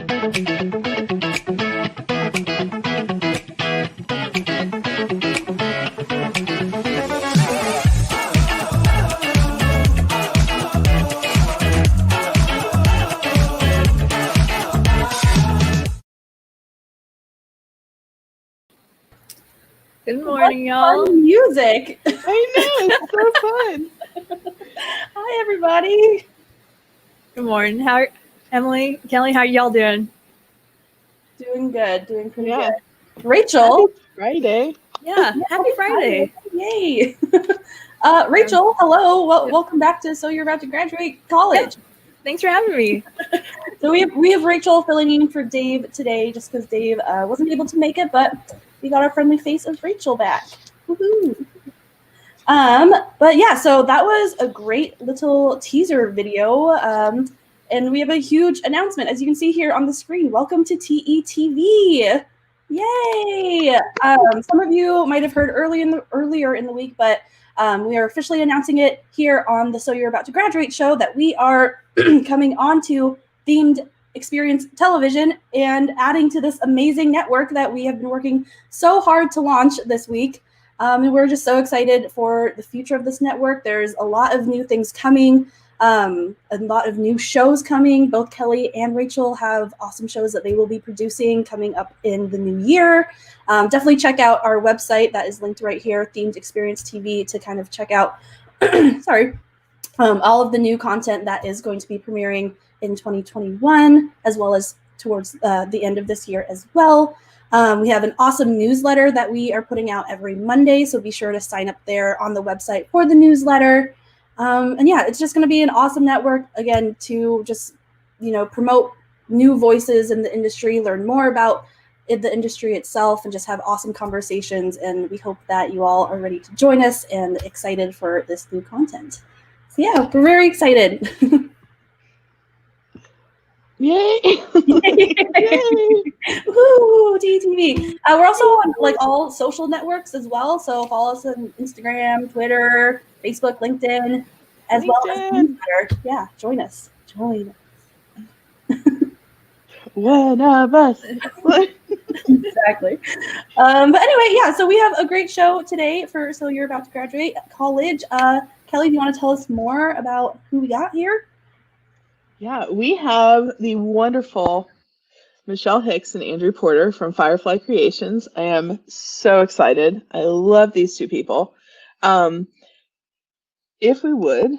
Good morning, y'all. Music. I know, it's so fun. Hi, everybody. Good morning. How are Emily, Kelly, how are y'all doing? Doing good. Doing pretty Yeah. good. Rachel. Happy Friday. Yeah, happy Friday. Yay. Rachel, hello. Welcome back to So You're About to Graduate College. Yeah. Thanks for having me. So we have Rachel filling in for Dave today just because Dave wasn't able to make it, but we got our friendly face of Rachel back. Woohoo. But yeah, so that was a great little teaser video. And we have a huge announcement, as you can see here on the screen. Welcome to TETV. Yay! Some of you might have heard earlier in the week, but we are officially announcing it here on the So You're About to Graduate show that we are coming on to themed experience television and adding to this amazing network that we have been working so hard to launch this week. And we're just so excited for the future of this network. There's a lot of new things coming, a lot of new shows coming. Both Kelly and Rachel have awesome shows that they will be producing coming up in the new year. Definitely check out our website that is linked right here, Themed Experience TV, to kind of check out all of the new content that is going to be premiering in 2021, as well as towards the end of this year as well. We have an awesome newsletter that we are putting out every Monday, so be sure to sign up there on the website for the newsletter. And yeah, it's just going to be an awesome network, again, to just, promote new voices in the industry, learn more about the industry itself, and just have awesome conversations. And we hope that you all are ready to join us and excited for this new content. So yeah, we're very excited. Yay! Yay! Woo! TTV. We're also on all social networks as well. So follow us on Instagram, Twitter, Facebook, LinkedIn, as well as newsletter. Yeah, join us. Join us. One of us. Exactly. But anyway, yeah. So we have a great show today for So You're About to Graduate College. Kelly, do you want to tell us more about who we got here? Yeah, we have the wonderful Michelle Hicks and Andrew Porter from Firefly Creations. I am so excited. I love these two people. If we would,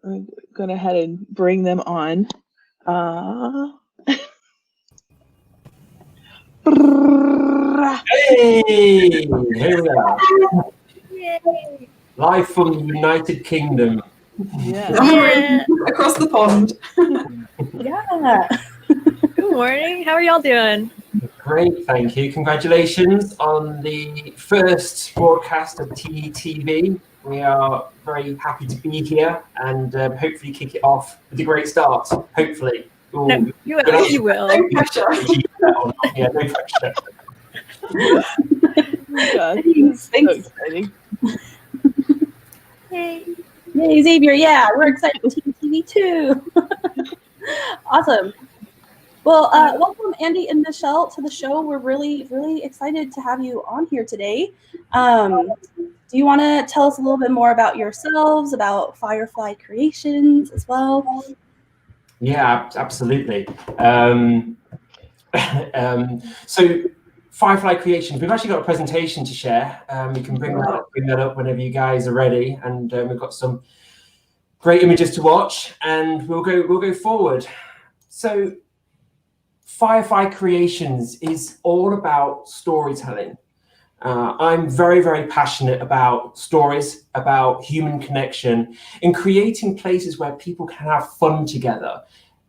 I'm going to ahead and bring them on. Hey, here we are. Yay. Live from the United Kingdom. Yeah. Across the pond. Yeah. Good morning. How are y'all doing? Great, thank you. Congratulations on the first broadcast of TETV. We are very happy to be here and hopefully kick it off with a great start. Hopefully. Ooh, No, you will. No pressure. Yeah, no pressure. Gosh, this is so exciting. Yay. Yay, Xavier. Yeah, we're excited for TTV too. Awesome. Well, welcome Andy and Michelle to the show. We're really, really excited to have you on here today. Do you want to tell us a little bit more about yourselves, about Firefly Creations as well? Yeah, absolutely. So Firefly Creations, we've actually got a presentation to share. We can bring that up whenever you guys are ready, and we've got some great images to watch, and we'll go forward. So Firefly Creations is all about storytelling. I'm very, very passionate about stories, about human connection, and creating places where people can have fun together.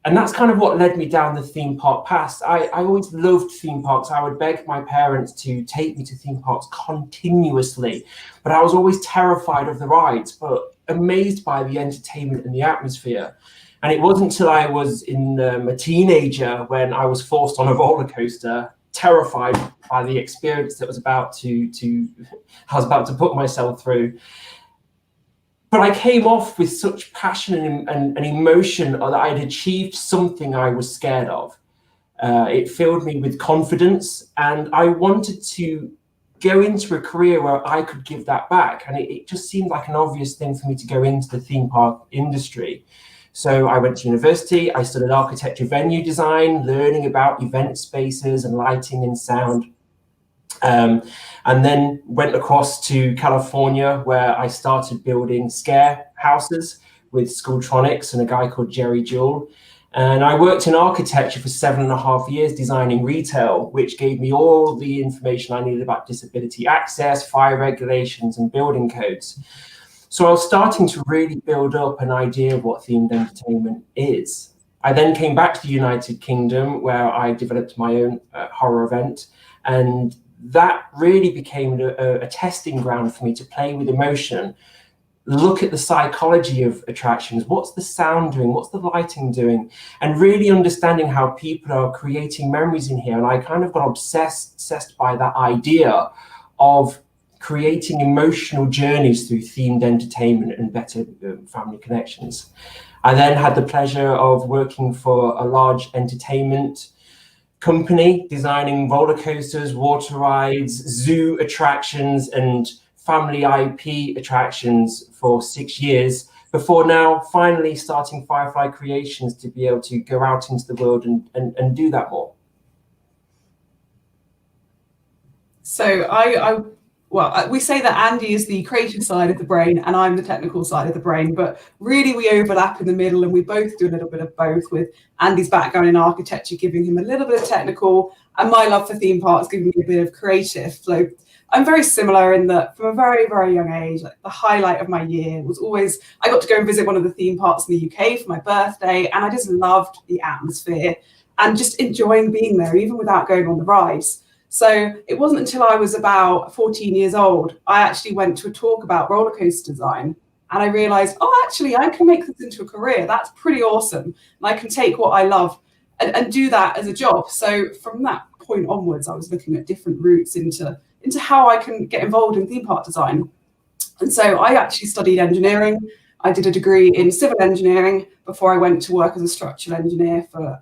And that's kind of what led me down the theme park path. I always loved theme parks. I would beg my parents to take me to theme parks continuously, but I was always terrified of the rides, but amazed by the entertainment and the atmosphere. And it wasn't until I was a teenager when I was forced on a roller coaster, terrified by the experience that was about to put myself through. But I came off with such passion and emotion that I had achieved something I was scared of. It filled me with confidence, and I wanted to go into a career where I could give that back. And it just seemed like an obvious thing for me to go into the theme park industry. So I went to university, I studied architecture venue design, learning about event spaces and lighting and sound. And then went across to California, where I started building scare houses with Schooltronics and a guy called Jerry Jewell. And I worked in architecture for 7.5 years designing retail, which gave me all the information I needed about disability access, fire regulations, and building codes. So I was starting to really build up an idea of what themed entertainment is. I then came back to the United Kingdom, where I developed my own horror event. And that really became a testing ground for me to play with emotion, look at the psychology of attractions. What's the sound doing? What's the lighting doing? And really understanding how people are creating memories in here. And I kind of got obsessed by that idea of creating emotional journeys through themed entertainment and better family connections. I then had the pleasure of working for a large entertainment company, designing roller coasters, water rides, zoo attractions, and family IP attractions for 6 years, before now finally starting Firefly Creations to be able to go out into the world and do that more. So we say that Andy is the creative side of the brain and I'm the technical side of the brain, but really we overlap in the middle, and we both do a little bit of both, with Andy's background in architecture giving him a little bit of technical, and my love for theme parks giving me a bit of creative. So I'm very similar in that from a very, very young age, like the highlight of my year was always, I got to go and visit one of the theme parks in the UK for my birthday, and I just loved the atmosphere and just enjoying being there, even without going on the rides. So it wasn't until I was about 14 years old, I actually went to a talk about roller coaster design, and I realized, oh, actually, I can make this into a career. That's pretty awesome. And I can take what I love and do that as a job. So from that point onwards, I was looking at different routes into how I can get involved in theme park design. And so I actually studied engineering. I did a degree in civil engineering before I went to work as a structural engineer for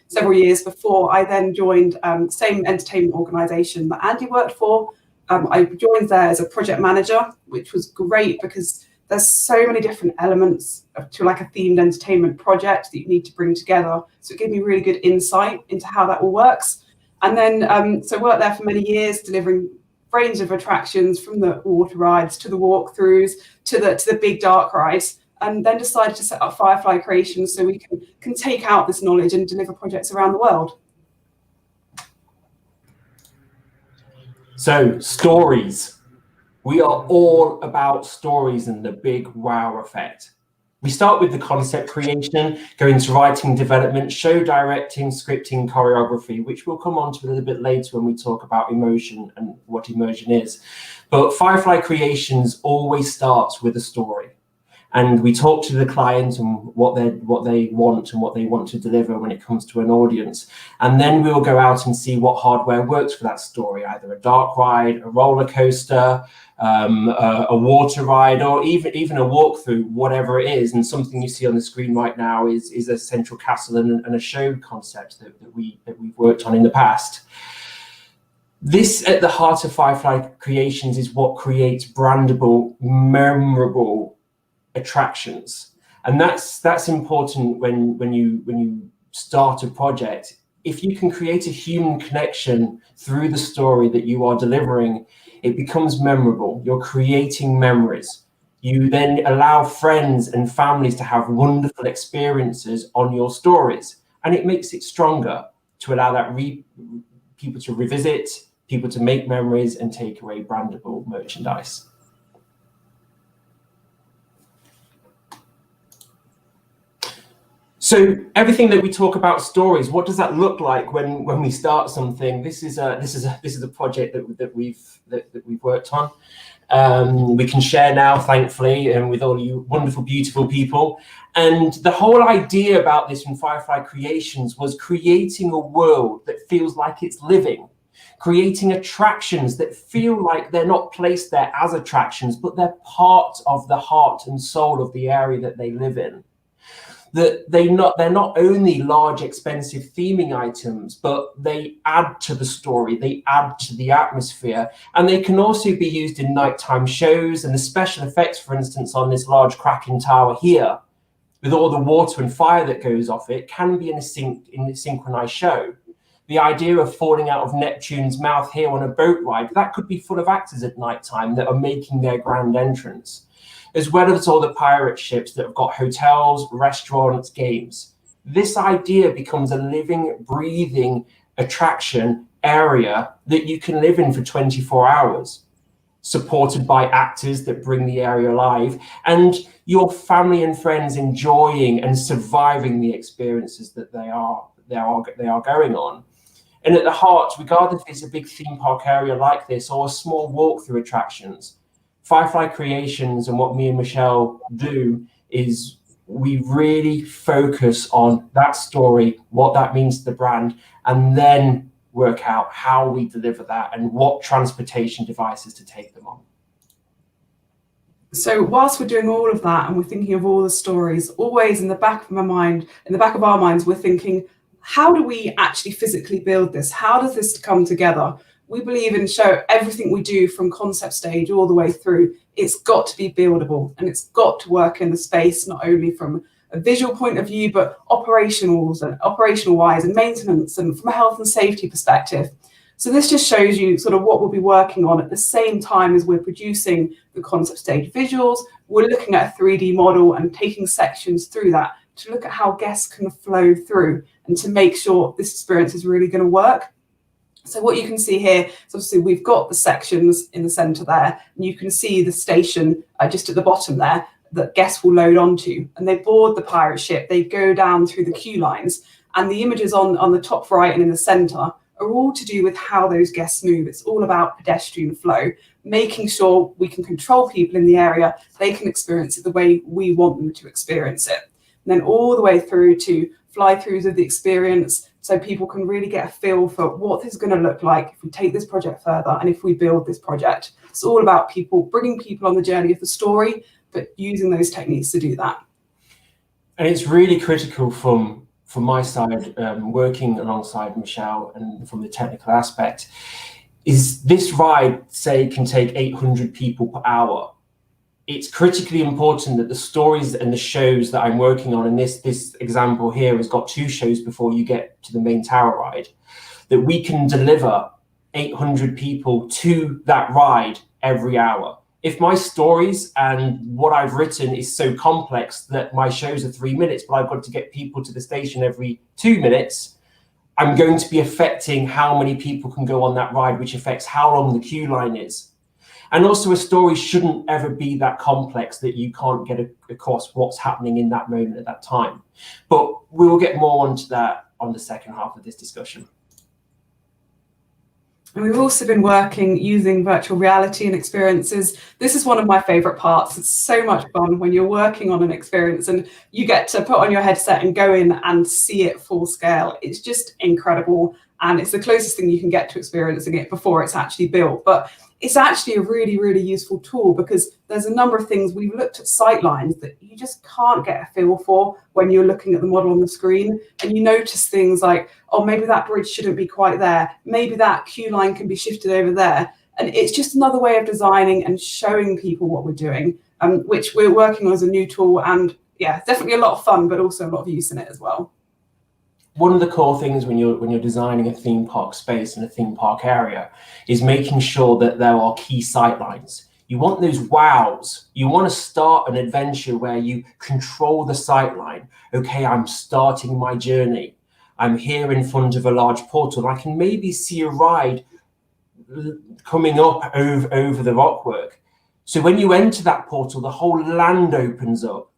several years, before I then joined the same entertainment organisation that Andy worked for. I joined there as a project manager, which was great because there's so many different elements to like a themed entertainment project that you need to bring together. So it gave me really good insight into how that all works. And then, so I worked there for many years, delivering range of attractions, from the water rides to the walkthroughs to the big dark rides, and then decided to set up Firefly Creations so we can take out this knowledge and deliver projects around the world. So stories. We are all about stories and the big wow effect. We start with the concept creation, go into writing, development, show directing, scripting, choreography, which we'll come on to a little bit later when we talk about immersion and what immersion is. But Firefly Creations always starts with a story. And we talk to the client and what they want and what they want to deliver when it comes to an audience. And then we'll go out and see what hardware works for that story, either a dark ride, a roller coaster, a water ride, or even a walkthrough, whatever it is. And something you see on the screen right now is a central castle and a show concept that we've worked on in the past. This, at the heart of Firefly Creations, is what creates brandable, memorable attractions. And that's important when you start a project. If you can create a human connection through the story that you are delivering, it becomes memorable. You're creating memories. You then allow friends and families to have wonderful experiences on your stories, and it makes it stronger to allow that people to revisit, people to make memories and take away brandable merchandise. So everything that we talk about stories, what does that look like when we start something? This is a project that we've worked on. We can share now, thankfully, and with all you wonderful, beautiful people. And the whole idea about this in Firefly Creations was creating a world that feels like it's living, creating attractions that feel like they're not placed there as attractions, but they're part of the heart and soul of the area that they live in. that they're not only large, expensive theming items, but they add to the story, they add to the atmosphere, and they can also be used in nighttime shows. And the special effects, for instance, on this large cracking tower here, with all the water and fire that goes off it, can be in a synchronized show. The idea of falling out of Neptune's mouth here on a boat ride, that could be full of actors at nighttime that are making their grand entrance, as well as all the pirate ships that have got hotels, restaurants, games. This idea becomes a living, breathing attraction area that you can live in for 24 hours, supported by actors that bring the area alive, and your family and friends enjoying and surviving the experiences that they are going on. And at the heart, regardless if it's a big theme park area like this or a small walkthrough attractions, Firefly Creations and what me and Michelle do is we really focus on that story, what that means to the brand, and then work out how we deliver that and what transportation devices to take them on. So whilst we're doing all of that and we're thinking of all the stories, always in the back of our minds, we're thinking, how do we actually physically build this? How does this come together? We believe in everything we do from concept stage all the way through. It's got to be buildable, and it's got to work in the space, not only from a visual point of view, but operational wise and maintenance and from a health and safety perspective. So this just shows you sort of what we'll be working on at the same time as we're producing the concept stage visuals. We're looking at a 3D model and taking sections through that to look at how guests can flow through and to make sure this experience is really going to work. So what you can see here is obviously we've got the sections in the center there, and you can see the station just at the bottom there that guests will load onto, and they board the pirate ship, they go down through the queue lines, and the images on the top right and in the center are all to do with how those guests move. It's all about pedestrian flow, making sure we can control people in the area, they can experience it the way we want them to experience it. And then all the way through to fly-throughs of the experience, so people can really get a feel for what this is going to look like if we take this project further and if we build this project. It's all about bringing people on the journey of the story, but using those techniques to do that. And it's really critical from my side, working alongside Michelle and from the technical aspect, is this ride, say, can take 800 people per hour. It's critically important that the stories and the shows that I'm working on, and this example here has got 2 shows before you get to the main tower ride, that we can deliver 800 people to that ride every hour. If my stories and what I've written is so complex that my shows are 3 minutes, but I've got to get people to the station every 2 minutes, I'm going to be affecting how many people can go on that ride, which affects how long the queue line is. And also a story shouldn't ever be that complex that you can't get across what's happening in that moment at that time. But we will get more onto that on the second half of this discussion. And we've also been working using virtual reality and experiences. This is one of my favorite parts. It's so much fun when you're working on an experience and you get to put on your headset and go in and see it full scale. It's just incredible. And it's the closest thing you can get to experiencing it before it's actually built. But it's actually a really, really useful tool because there's a number of things. We've looked at sight lines that you just can't get a feel for when you're looking at the model on the screen. And you notice things like, oh, maybe that bridge shouldn't be quite there. Maybe that queue line can be shifted over there. And it's just another way of designing and showing people what we're doing, which we're working on as a new tool. And yeah, definitely a lot of fun, but also a lot of use in it as well. One of the core things when you're designing a theme park space and a theme park area is making sure that there are key sight lines. You want those wows. You want to start an adventure where you control the sight line. Okay, I'm starting my journey. I'm here in front of a large portal. I can maybe see a ride coming up over the rockwork. So when you enter that portal, the whole land opens up.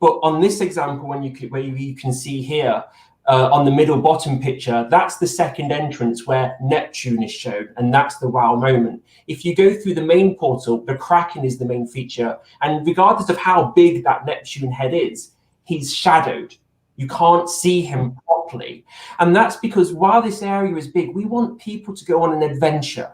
But on this example, where you can see here, on the middle bottom picture, that's the second entrance where Neptune is shown, and that's the wow moment. If you go through the main portal, the Kraken is the main feature, and regardless of how big that Neptune head is, he's shadowed. You can't see him properly. And that's because while this area is big, we want people to go on an adventure.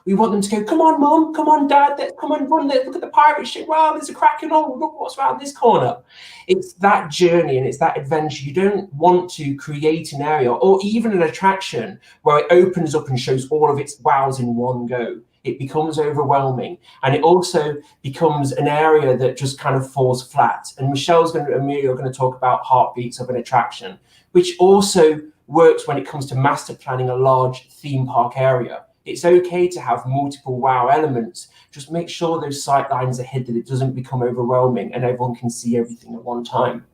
We want them to go, come on, Mum, come on, Dad, come on, run, look at the pirate ship. Wow, there's a Kraken. Oh, look what's around this corner. It's that journey and it's that adventure. You don't want to create an area or even an attraction where it opens up and shows all of its wows in one go. It becomes overwhelming, and it also becomes an area that just kind of falls flat. And Amelia are going to talk about heartbeats of an attraction, which also works when it comes to master planning a large theme park area. It's okay to have multiple wow elements. Just make sure those sight lines are hidden, that it doesn't become overwhelming and everyone can see everything at one time.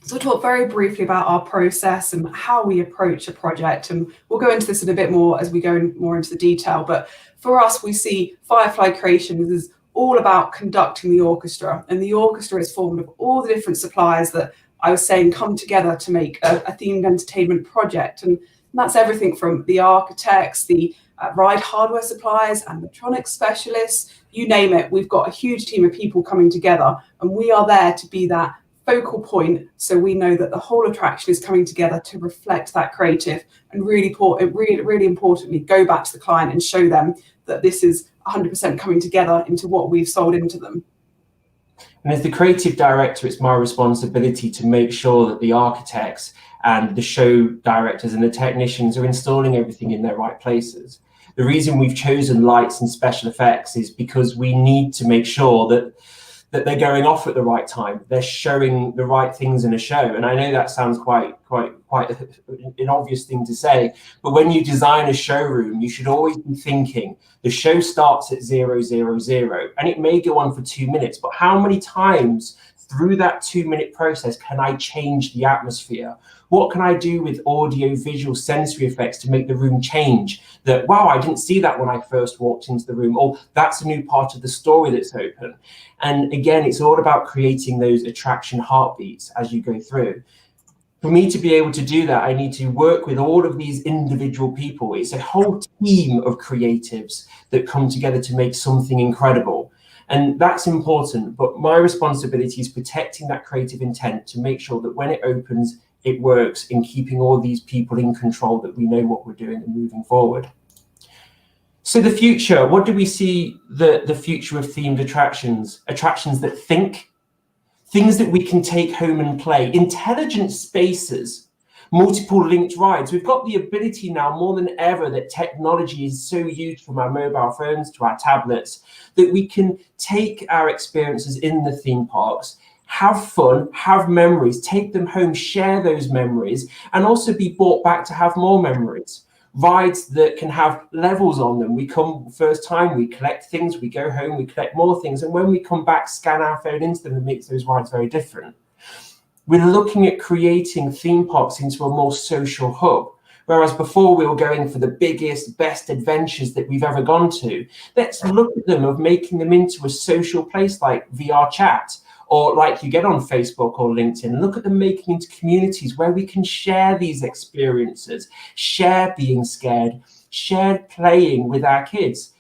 So we'll talk very briefly about our process and how we approach a project, and we'll go into this in a bit more as we go more into the detail. But for us, we see Firefly Creations as all about conducting the orchestra, and the orchestra is formed of all the different suppliers that I was saying come together to make a themed entertainment project. And that's everything from the architects, the ride hardware suppliers, animatronics specialists, you name it. We've got a huge team of people coming together, and we are there to be that focal point, so we know that the whole attraction is coming together to reflect that creative, and really importantly, go back to the client and show them that this is 100% coming together into what we've sold into them. And as the creative director, it's my responsibility to make sure that the architects and the show directors and the technicians are installing everything in their right places. The reason we've chosen lights and special effects is because we need to make sure that they're going off at the right time. They're showing the right things in a show. And I know that sounds quite an obvious thing to say, but when you design a showroom, you should always be thinking the show starts at 000, and it may go on for 2 minutes, but how many times through that 2-minute process can I change the atmosphere? What can I do with audio, visual, sensory effects to make the room change? That, wow, I didn't see that when I first walked into the room, or that's a new part of the story that's open. And again, it's all about creating those attraction heartbeats as you go through. For me to be able to do that, I need to work with all of these individual people. It's a whole team of creatives that come together to make something incredible. And that's important, but my responsibility is protecting that creative intent to make sure that when it opens, it works, in keeping all these people in control, that we know what we're doing and moving forward. So the future, what do we see the future of themed attractions? Attractions that think, things that we can take home and play, intelligent spaces, multiple linked rides. We've got the ability now more than ever that technology is so used, from our mobile phones to our tablets, that we can take our experiences in the theme parks, have fun, have memories, take them home, share those memories, and also be brought back to have more memories. Rides that can have levels on them. We come first time, we collect things, we go home, we collect more things, and when we come back, scan our phone into them, and makes those rides very different. We're looking at creating theme parks into a more social hub. Whereas before we were going for the biggest, best adventures that we've ever gone to. Let's look at them of making them into a social place like VR chat, or like you get on Facebook or LinkedIn. Look at them making into communities where we can share these experiences, share being scared, share playing with our kids.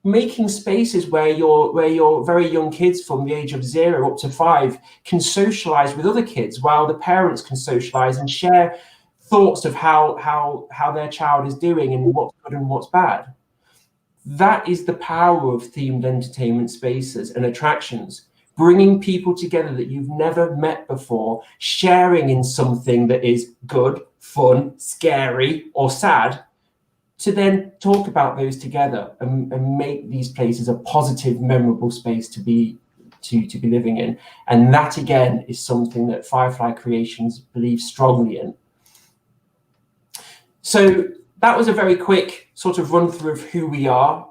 Making spaces where your very young kids from the age of 0 up to 5 can socialize with other kids, while the parents can socialize and share thoughts of how their child is doing and what's good and what's bad. That is the power of themed entertainment spaces and attractions, bringing people together that you've never met before, sharing in something that is good, fun, scary, or sad, to then talk about those together and make these places a positive, memorable space to be living in. And that, again, is something that Firefly Creations believes strongly in. So that was a very quick sort of run through of who we are.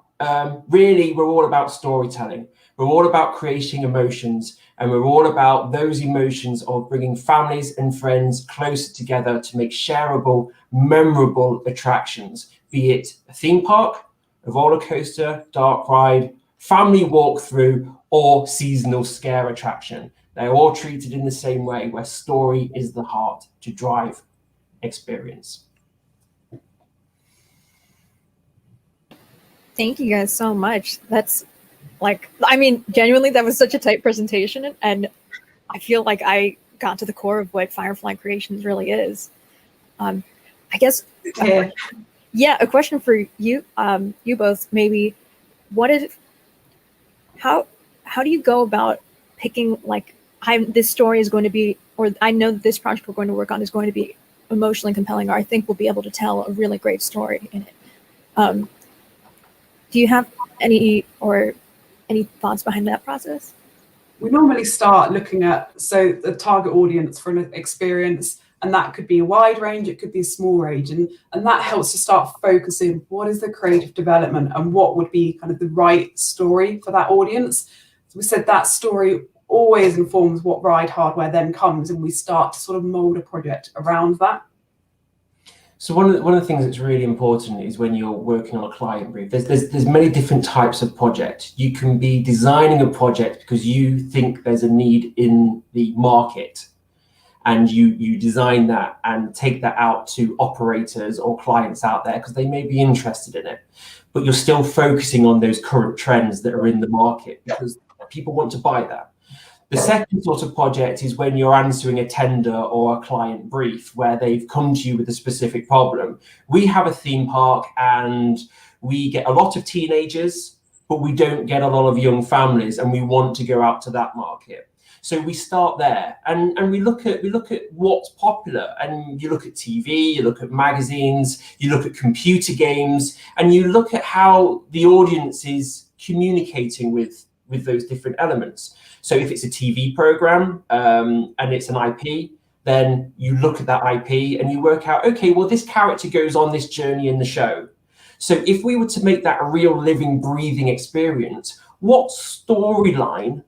Really, we're all about storytelling. We're all about creating emotions, and we're all about those emotions of bringing families and friends closer together to make shareable, memorable attractions, be it a theme park, a roller coaster, dark ride, family walkthrough, or seasonal scare attraction. They're all treated in the same way, where story is the heart to drive experience. Thank you guys so much. That's genuinely, that was such a tight presentation, and I feel like I got to the core of what Firefly Creations really is. I guess, Yeah. Yeah, a question for you, you both maybe. How do you go about picking, like, this story is going to be, or I know that this project we're going to work on is going to be emotionally compelling, or I think we'll be able to tell a really great story in it. Do you have any thoughts behind that process? We normally start looking at the target audience for an experience, and that could be a wide range, it could be a small range, and that helps to start focusing what is the creative development and what would be kind of the right story for that audience. So we said that story always informs what ride hardware then comes, and we start to sort of mold a project around that. So one of the things that's really important is when you're working on a client brief, there's many different types of project. You can be designing a project because you think there's a need in the market, and you design that and take that out to operators or clients out there because they may be interested in it, but you're still focusing on those current trends that are in the market because people want to buy that. The second sort of project is when you're answering a tender or a client brief where they've come to you with a specific problem. We have a theme park and we get a lot of teenagers, but we don't get a lot of young families, and we want to go out to that market. So we start there, and we look at what's popular, and you look at TV, you look at magazines, you look at computer games, and you look at how the audience is communicating with those different elements. So if it's a TV program and it's an IP, then you look at that IP and you work out, okay, well, this character goes on this journey in the show. So if we were to make that a real living, breathing experience, what storyline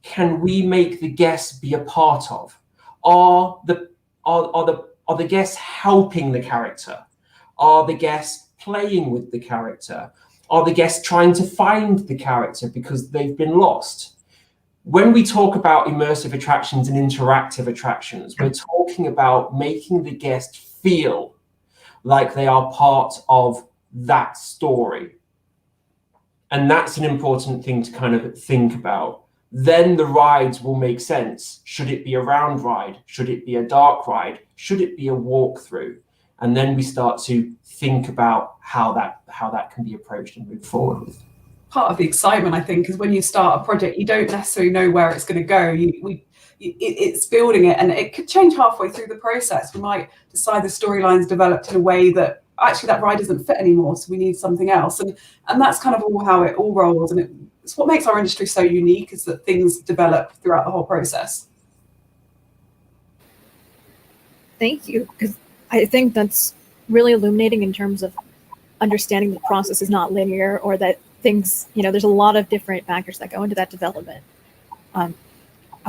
can we make the guests be a part of? Are the guests helping the character? Are the guests playing with the character? Are the guests trying to find the character because they've been lost? When we talk about immersive attractions and interactive attractions, we're talking about making the guest feel like they are part of that story. And that's an important thing to kind of think about. Then the rides will make sense. Should it be a round ride? Should it be a dark ride? Should it be a walkthrough? And then we start to think about how that can be approached and moved forward with. Part of the excitement, I think, is when you start a project, you don't necessarily know where it's going to go. It's building it, and it could change halfway through the process. We might decide the storyline's developed in a way that actually that ride doesn't fit anymore, so we need something else. And that's kind of how it all rolls. And it's what makes our industry so unique, is that things develop throughout the whole process. Thank you, because I think that's really illuminating in terms of understanding the process is not linear, or that things, there's a lot of different factors that go into that development.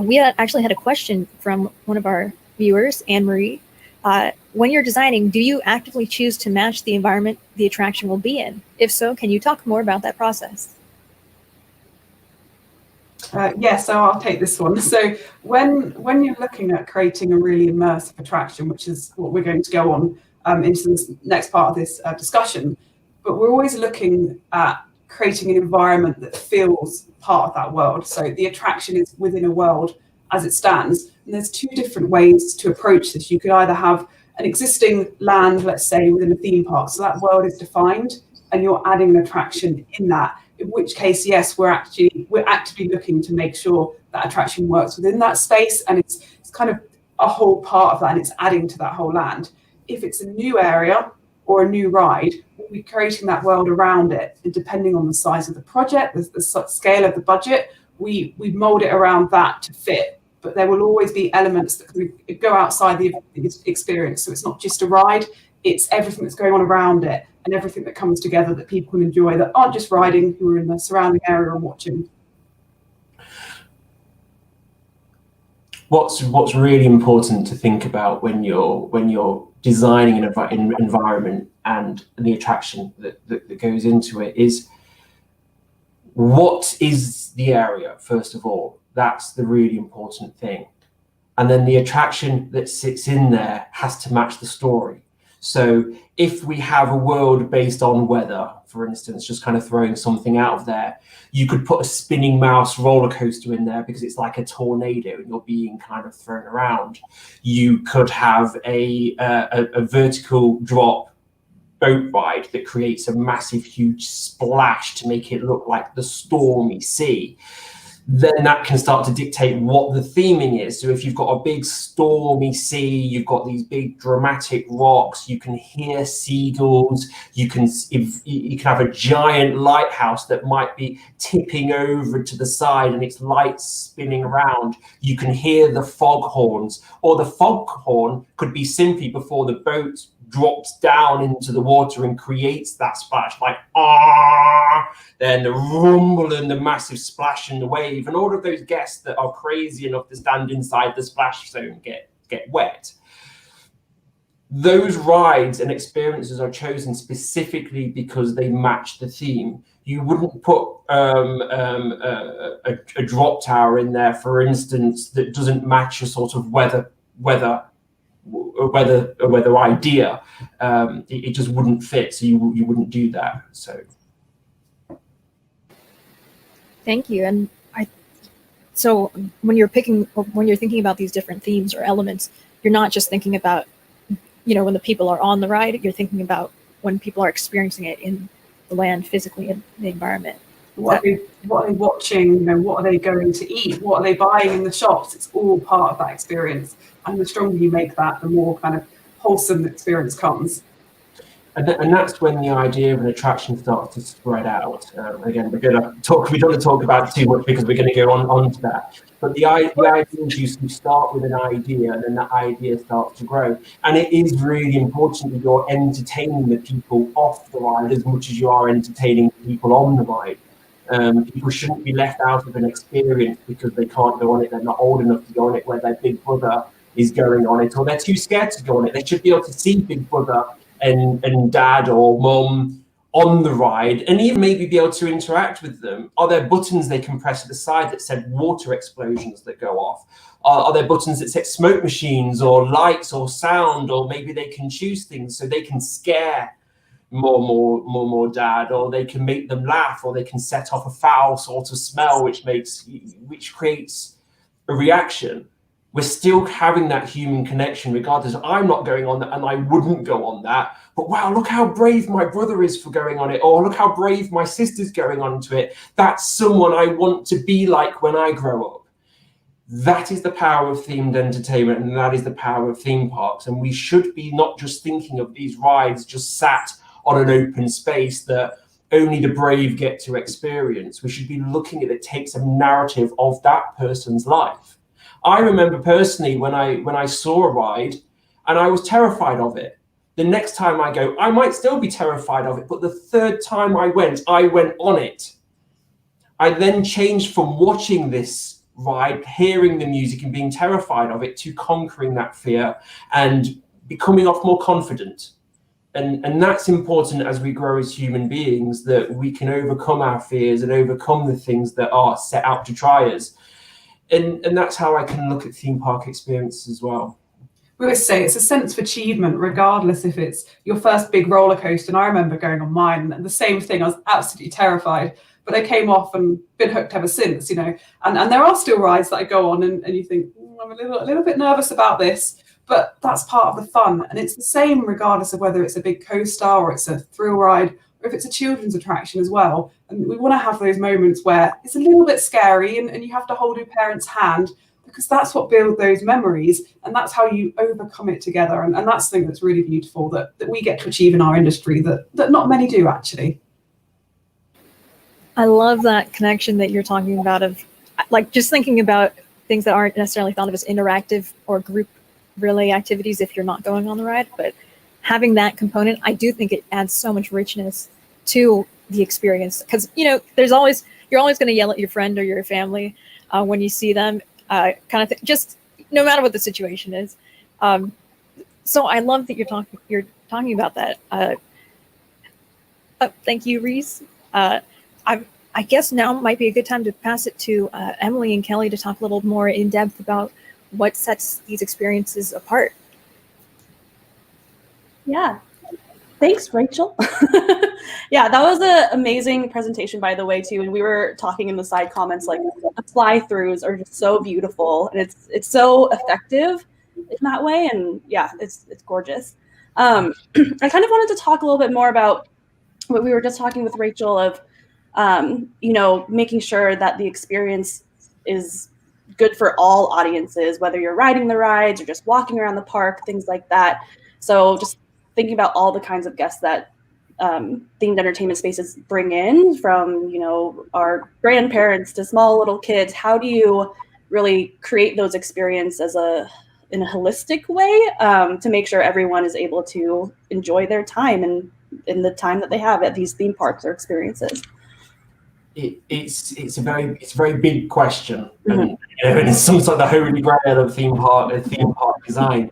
We actually had a question from one of our viewers, Anne-Marie. When you're designing, do you actively choose to match the environment the attraction will be in? If so, can you talk more about that process? Yeah, so I'll take this one. So when you're looking at creating a really immersive attraction, which is what we're going to go on into this next part of this discussion, but we're always looking at creating an environment that feels part of that world. So the attraction is within a world as it stands. And there's two different ways to approach this. You could either have an existing land, let's say, within a theme park. So that world is defined and you're adding an attraction in that, in which case, yes, we're actively looking to make sure that attraction works within that space, and it's kind of a whole part of that, and it's adding to that whole land. If it's a new area or a new ride, we'll be creating that world around it, and depending on the size of the project, the scale of the budget, we mold it around that to fit. But there will always be elements that can go outside the experience. So it's not just a ride, it's everything that's going on around it and everything that comes together that people can enjoy, that aren't just riding, who are in the surrounding area and watching. What's really important to think about when you're designing an environment and the attraction that goes into it is, what is the area, first of all? That's the really important thing. And then the attraction that sits in there has to match the story. So if we have a world based on weather, for instance, just kind of throwing something out of there, you could put a spinning mouse roller coaster in there because it's like a tornado and you're being kind of thrown around. You could have a vertical drop boat ride that creates a massive, huge splash to make it look like the stormy sea, then that can start to dictate what the theming is. So if you've got a big stormy sea, you've got these big dramatic rocks, you can hear seagulls, you can have a giant lighthouse that might be tipping over to the side and its lights spinning around. You can hear the foghorns, or the foghorn could be simply before the boat drops down into the water and creates that splash, like ah, then the rumble and the massive splash in the wave, and all of those guests that are crazy enough to stand inside the splash zone get wet. Those rides and experiences are chosen specifically because they match the theme. You wouldn't put a drop tower in there, for instance, that doesn't match a sort of weather idea. It just wouldn't fit, so you wouldn't do that. So thank you. And so when you're thinking about these different themes or elements, you're not just thinking about, when the people are on the ride, you're thinking about when people are experiencing it in the land, physically in the environment. What are they watching? What are they going to eat? What are they buying in the shops? It's all part of that experience. And the stronger you make that, the more kind of wholesome the experience comes. And that's when the idea of an attraction starts to spread out. Again, we don't want to talk about it too much because we're going to go on to that. But the idea is you start with an idea, and then that idea starts to grow. And it is really important that you're entertaining the people off the ride as much as you are entertaining the people on the ride. People shouldn't be left out of an experience because they can't go on it, they're not old enough to go on it, where their big brother is going on it, or they're too scared to go on it. They should be able to see big brother and dad or mum on the ride, and even maybe be able to interact with them. Are there buttons they can press at the side that said water explosions that go off? Are there buttons that set smoke machines or lights or sound, or maybe they can choose things so they can scare more dad, or they can make them laugh, or they can set off a foul sort of smell which creates a reaction. We're still having that human connection regardless. I'm not going on that, and I wouldn't go on that, but wow, look how brave my brother is for going on it, or look how brave my sister's going onto it. That's someone I want to be like when I grow up. That is the power of themed entertainment, and that is the power of theme parks. And we should be not just thinking of these rides just sat on an open space that only the brave get to experience. We should be looking at it takes a narrative of that person's life. I remember personally when I saw a ride and I was terrified of it. The next time I go, I might still be terrified of it, but the third time I went on it. I then changed from watching this ride, hearing the music and being terrified of it, to conquering that fear and becoming off more confident. And that's important as we grow as human beings, that we can overcome our fears and overcome the things that are set out to try us. And that's how I can look at theme park experiences as well. We always say it's a sense of achievement, regardless if it's your first big roller coaster. And I remember going on mine, and the same thing, I was absolutely terrified, but I came off and been hooked ever since, And there are still rides that I go on and you think, I'm a little bit nervous about this, but that's part of the fun. And it's the same regardless of whether it's a big coaster or it's a thrill ride, or if it's a children's attraction as well. And we want to have those moments where it's a little bit scary and you have to hold your parent's hand, because that's what builds those memories, and that's how you overcome it together. And that's the thing that's really beautiful that we get to achieve in our industry that not many do, actually. I love that connection that you're talking about, of like just thinking about things that aren't necessarily thought of as interactive or group relay activities if you're not going on the ride, but having that component, I do think it adds so much richness to the experience, because you're always going to yell at your friend or your family when you see them, kind of thing, just no matter what the situation is. So I love that you're talking about that. Thank you, Reese. I guess now might be a good time to pass it to Emily and Kelly to talk a little more in depth about what sets these experiences apart. Yeah. Thanks, Rachel. Yeah, that was an amazing presentation, by the way, too. And we were talking in the side comments, like the fly-throughs are just so beautiful, and it's so effective in that way. And yeah, it's gorgeous. I kind of wanted to talk a little bit more about what we were just talking with Rachel of, you know, making sure that the experience is good for all audiences, whether you're riding the rides or just walking around the park, things like that. So just thinking about all the kinds of guests that themed entertainment spaces bring in, from, you know, our grandparents to small little kids. How do you really create those experiences in a holistic way, to make sure everyone is able to enjoy their time and in the time that they have at these theme parks or experiences? It's a very big question, and, you know, and it's some sort of the holy grail of theme park design.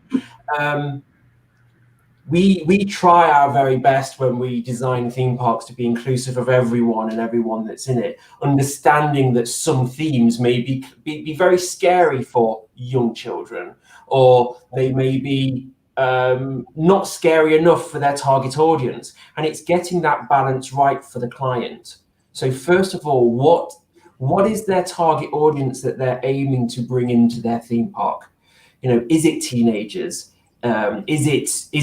We try our very best when we design theme parks to be inclusive of everyone and everyone that's in it, understanding that some themes may be very scary for young children, or they may be not scary enough for their target audience, and it's getting that balance right for the client. So first of all, what is their target audience that they're aiming to bring into their theme park? You know, is it teenagers? Is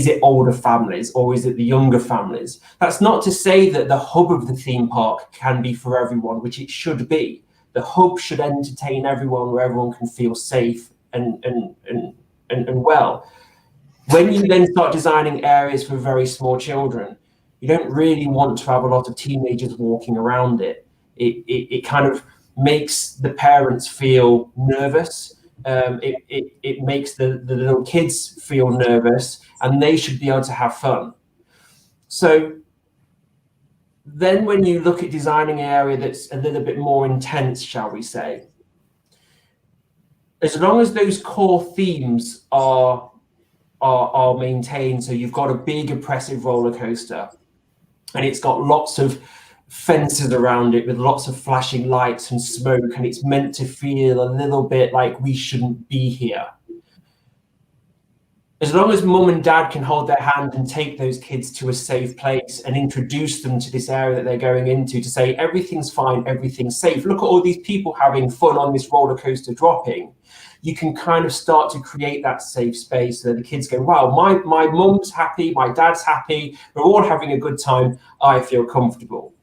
it older families, or is it the younger families? That's not to say that the hub of the theme park can be for everyone, which it should be. The hub should entertain everyone, where everyone can feel safe and well. When you then start designing areas for very small children, you don't really want to have a lot of teenagers walking around it. It kind of makes the parents feel nervous. It makes the little kids feel nervous, and they should be able to have fun. So then when you look at designing an area that's a little bit more intense, shall we say, as long as those core themes are maintained, so you've got a big oppressive roller coaster, and it's got lots of fences around it with lots of flashing lights and smoke, and it's meant to feel a little bit like we shouldn't be here. As long as mum and dad can hold their hand and take those kids to a safe place and introduce them to this area that they're going into, to say everything's fine, everything's safe, look at all these people having fun on this roller coaster dropping, you can kind of start to create that safe space so that the kids go, wow, my mum's happy, my dad's happy, we're all having a good time, I feel comfortable.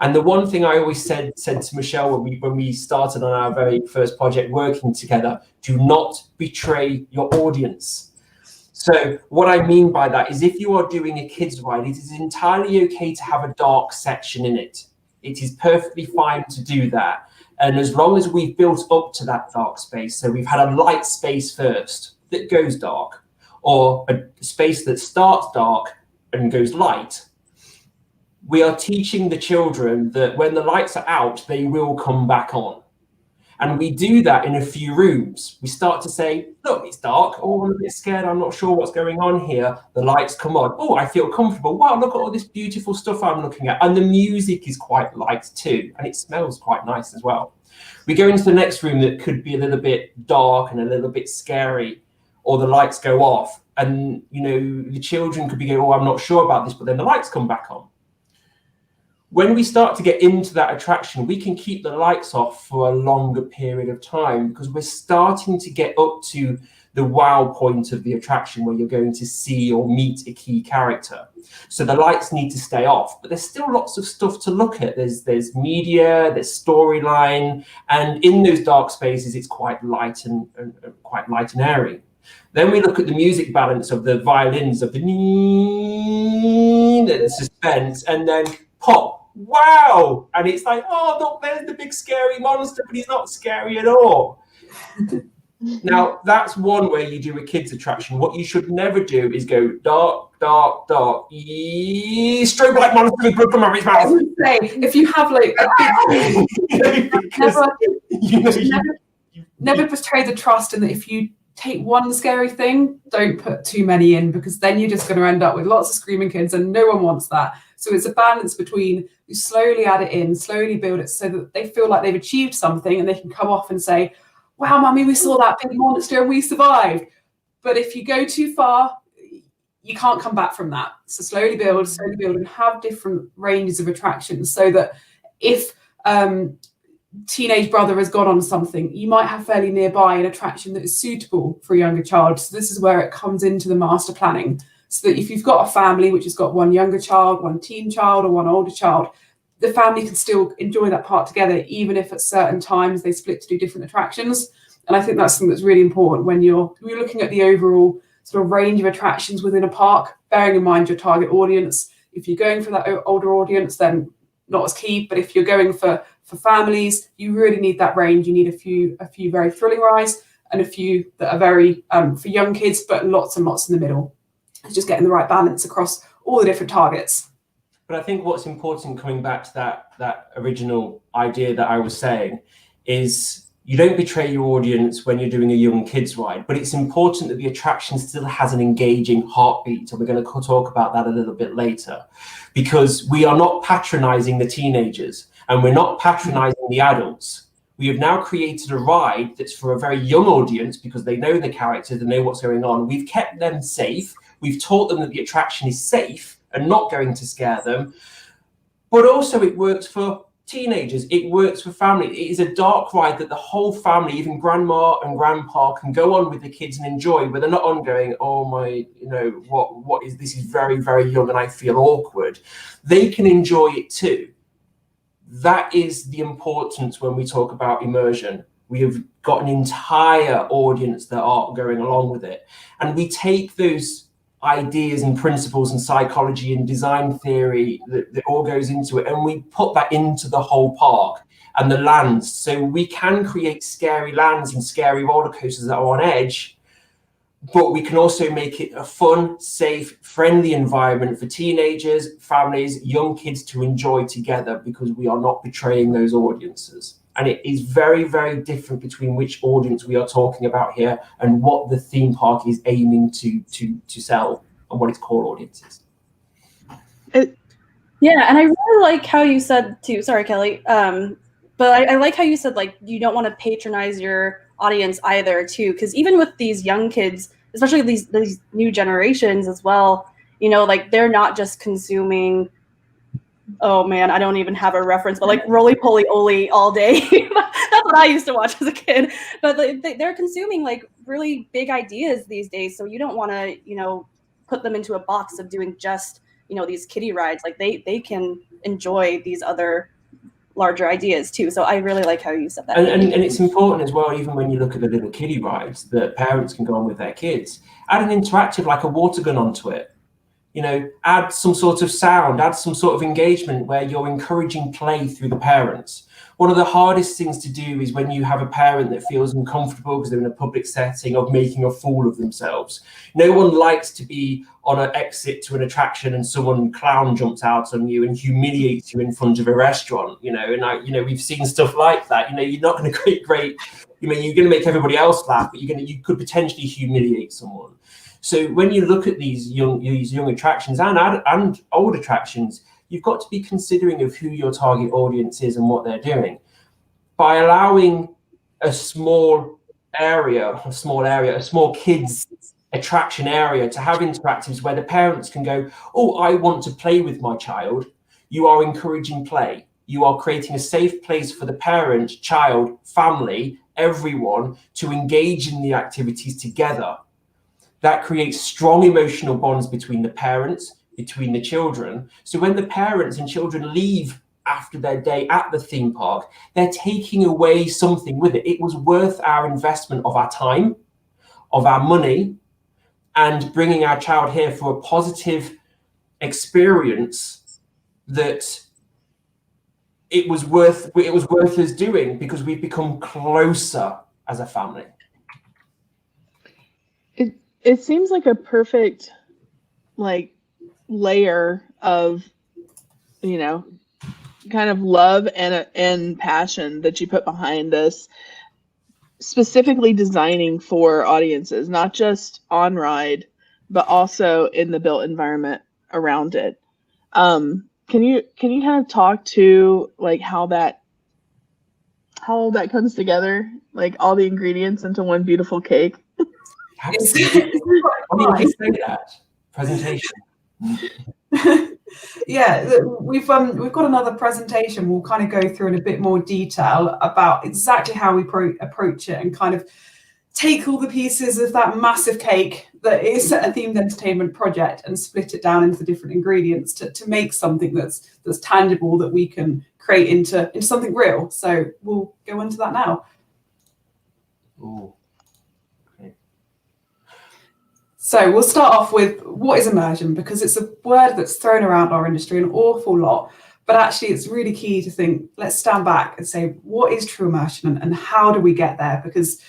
And the one thing I always said to Michelle when we started on our very first project working together, do not betray your audience. So what I mean by that is, if you are doing a kids ride, it is entirely okay to have a dark section in it. It is perfectly fine to do that. And as long as we've built up to that dark space, so we've had a light space first that goes dark, or a space that starts dark and goes light, we are teaching the children that when the lights are out, they will come back on. And we do that in a few rooms. We start to say, look, it's dark. Oh, I'm a bit scared. I'm not sure what's going on here. The lights come on. Oh, I feel comfortable. Wow, look at all this beautiful stuff I'm looking at. And the music is quite light too. And it smells quite nice as well. We go into the next room that could be a little bit dark and a little bit scary, or the lights go off. And, you know, the children could be going, oh, I'm not sure about this, but then the lights come back on. When we start to get into that attraction, we can keep the lights off for a longer period of time, because we're starting to get up to the wow point of the attraction where you're going to see or meet a key character. So the lights need to stay off, but there's still lots of stuff to look at. There's media, there's storyline, and in those dark spaces, it's quite light and quite light and airy. Then we look at the music balance of the violins, of the suspense, and then pop. Wow! And it's like, oh, look, there's the big scary monster, but he's not scary at all. Now, that's one way you do a kids attraction. What you should never do is go dark, dark, dark, strobe light monster with blood from his mouth. I would say, if you have like never betray the trust, and that if you take one scary thing, don't put too many in, because then you're just going to end up with lots of screaming kids, and no one wants that. So it's a balance between, you slowly add it in, slowly build it so that they feel like they've achieved something, and they can come off and say, wow, mummy, we saw that big monster and we survived. But if you go too far, you can't come back from that. So slowly build, and have different ranges of attractions, so that if teenage brother has gone on something, you might have fairly nearby an attraction that is suitable for a younger child. So this is where it comes into the master planning. so that if you've got a family which has got one younger child, one teen child, or one older child, the family can still enjoy that park together, even if at certain times they split to do different attractions. And I think that's something that's really important when you're looking at the overall sort of range of attractions within a park, bearing in mind your target audience. If you're going for that older audience, then not as key. But if you're going for families, you really need that range. You need a few very thrilling rides and a few that are very for young kids, but lots and lots in the middle. It's just getting the right balance across all the different targets. But I think what's important, coming back to that original idea that I was saying, is you don't betray your audience when you're doing a young kids ride, but it's important that the attraction still has an engaging heartbeat. And we're going to talk about that a little bit later, because we are not patronizing the teenagers and we're not patronizing the adults. We have now created a ride that's for a very young audience because they know the characters, they know what's going on. We've kept them safe. We've taught them that the attraction is safe and not going to scare them. But also it works for teenagers, it works for family. It is a dark ride that the whole family, even grandma and grandpa, can go on with the kids and enjoy, where they're not on going, oh my, what is this? Is very, very young and I feel awkward. They can enjoy it too. That is the importance when we talk about immersion. We have got an entire audience that are going along with it, and we take those ideas and principles and psychology and design theory that all goes into it, and we put that into the whole park and the lands. So we can create scary lands and scary roller coasters that are on edge, but we can also make it a fun, safe, friendly environment for teenagers, families, young kids to enjoy together, because we are not betraying those audiences. And it is very, very different between which audience we are talking about here and what the theme park is aiming to sell and what its core audience is. Yeah, and I really like how you said too, sorry, Kelly, but I like how you said, like, you don't want to patronize your audience either too, because even with these young kids, especially these new generations as well, like, they're not just consuming, oh man, I don't even have a reference, but like Roly Poly Oly all day. That's what I used to watch as a kid. But they're consuming like really big ideas these days. So you don't want to, put them into a box of doing just, these kiddie rides. Like they can enjoy these other larger ideas too. So I really like how you said that. And it's important as well, even when you look at the little kiddie rides that parents can go on with their kids, add an interactive like a water gun onto it. Add some sort of sound, add some sort of engagement where you're encouraging play through the parents. One of the hardest things to do is when you have a parent that feels uncomfortable because they're in a public setting of making a fool of themselves. No one likes to be on an exit to an attraction and someone clown jumps out on you and humiliates you in front of a restaurant, and we've seen stuff like that. You're not going to create great, you're going to make everybody else laugh, but you could potentially humiliate someone. So when you look at these young attractions and old attractions, you've got to be considering of who your target audience is and what they're doing. By allowing a small kids attraction area to have interactives where the parents can go, oh, I want to play with my child, you are encouraging play. You are creating a safe place for the parent, child, family, everyone to engage in the activities together. That creates strong emotional bonds between the parents, between the children. So when the parents and children leave after their day at the theme park, they're taking away something with it. It was worth our investment of our time, of our money, and bringing our child here for a positive experience that it was worth us doing, because we've become closer as a family. It seems like a perfect layer of kind of love and passion that you put behind this, specifically designing for audiences, not just on ride, but also in the built environment around it. Can you kind of talk to how that comes together, like all the ingredients into one beautiful cake? Absolutely. What do you say that? Presentation. Yeah, we've got another presentation. We'll kind of go through in a bit more detail about exactly how we approach it and kind of take all the pieces of that massive cake that is a themed entertainment project and split it down into the different ingredients to make something that's tangible, that we can create into something real. So we'll go into that now. Ooh. Okay. So we'll start off with, what is immersion? Because it's a word that's thrown around our industry an awful lot, but actually it's really key to think, let's stand back and say, what is true immersion and how do we get there? Because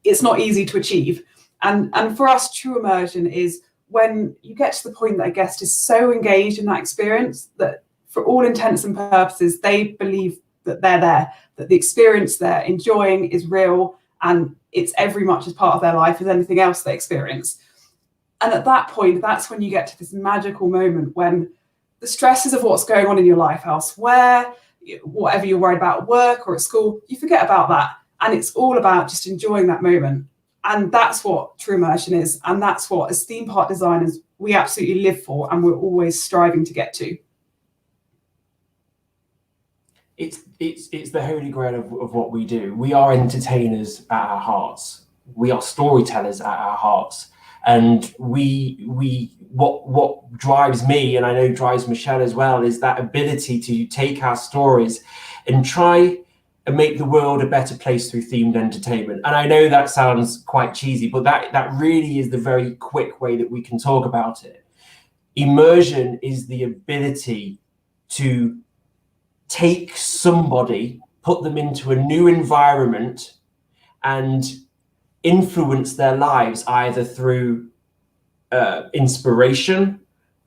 it's not easy to achieve. And for us, true immersion is when you get to the point that a guest is so engaged in that experience that for all intents and purposes, they believe that they're there, that the experience they're enjoying is real and it's every much as part of their life as anything else they experience. And at that point, that's when you get to this magical moment when the stresses of what's going on in your life elsewhere, whatever you're worried about at work or at school, you forget about that. And it's all about just enjoying that moment. And that's what true immersion is. And that's what, as theme park designers, we absolutely live for and we're always striving to get to. It's the holy grail of what we do. We are entertainers at our hearts. We are storytellers at our hearts. And what drives me, and I know drives Michelle as well, is that ability to take our stories and try and make the world a better place through themed entertainment. And I know that sounds quite cheesy, but that really is the very quick way that we can talk about it. Immersion is the ability to take somebody, put them into a new environment and influence their lives either through inspiration,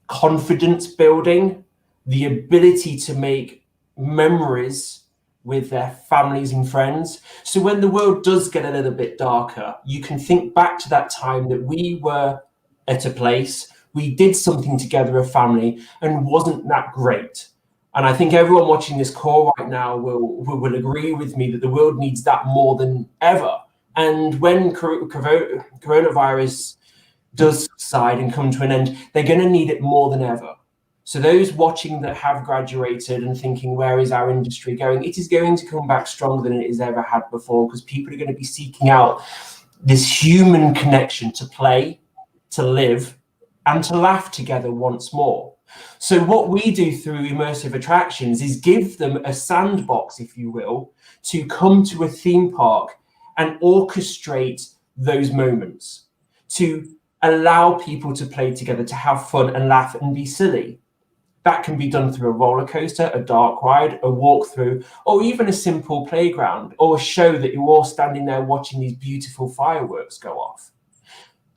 confidence building, the ability to make memories with their families and friends. So when the world does get a little bit darker, you can think back to that time that we were at a place, we did something together, a family, and wasn't that great. And I think everyone watching this call right now will agree with me that the world needs that more than ever. And when coronavirus does subside and come to an end, they're going to need it more than ever. So those watching that have graduated and thinking, where is our industry going? It is going to come back stronger than it has ever had before, because people are going to be seeking out this human connection to play, to live, and to laugh together once more. So what we do through immersive attractions is give them a sandbox, if you will, to come to a theme park and orchestrate those moments, to allow people to play together, to have fun and laugh and be silly. That can be done through a roller coaster, a dark ride, a walkthrough, or even a simple playground, or a show that you're all standing there watching these beautiful fireworks go off.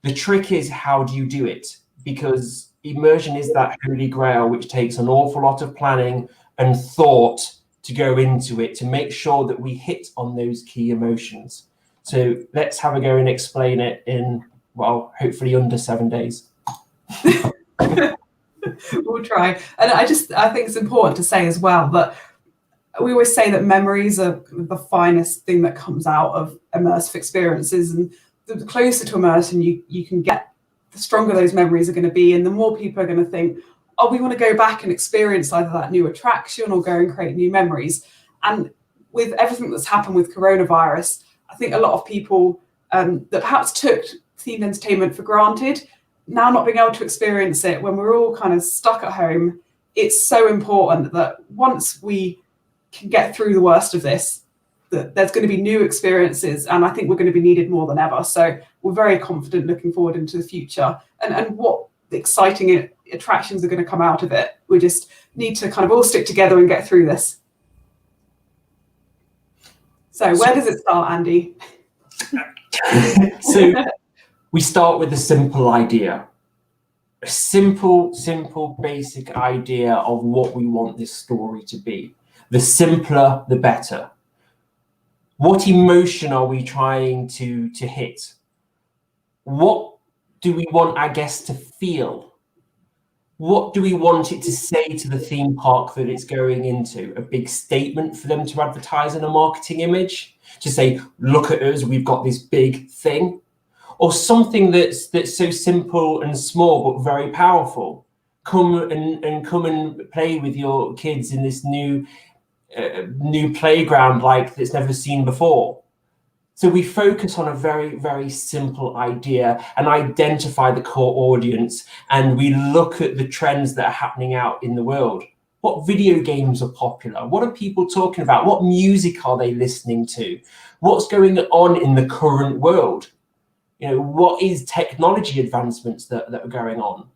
The trick is, how do you do it? Because immersion is that holy grail, which takes an awful lot of planning and thought to go into it, to make sure that we hit on those key emotions. So let's have a go and explain it in, well, hopefully under 7 days. We'll try. And I think it's important to say as well that we always say that memories are the finest thing that comes out of immersive experiences, and the closer to immersion you can get, the stronger those memories are going to be, and the more people are going to think, oh, we want to go back and experience either that new attraction or go and create new memories. And with everything that's happened with coronavirus, I think a lot of people that perhaps took themed entertainment for granted, now not being able to experience it when we're all kind of stuck at home, it's so important that once we can get through the worst of this, that there's going to be new experiences, and I think we're going to be needed more than ever. So we're very confident looking forward into the future and what exciting attractions are going to come out of it. We just need to kind of all stick together and get through this. So where does it start, Andy? So we start with a simple idea, a simple, basic idea of what we want this story to be. The simpler, the better. What emotion are we trying to hit? What do we want our guests to feel? What do we want it to say to the theme park that it's going into? A big statement for them to advertise in a marketing image? To say, look at us, we've got this big thing? Or something that's so simple and small but very powerful? Come and play with your kids in this new playground like it's never seen before. So we focus on a very, very simple idea and identify the core audience, and we look at the trends that are happening out in the world. What video games are popular? What are people talking about? What music are they listening to? What's going on in the current world? What is technology advancements that are going on?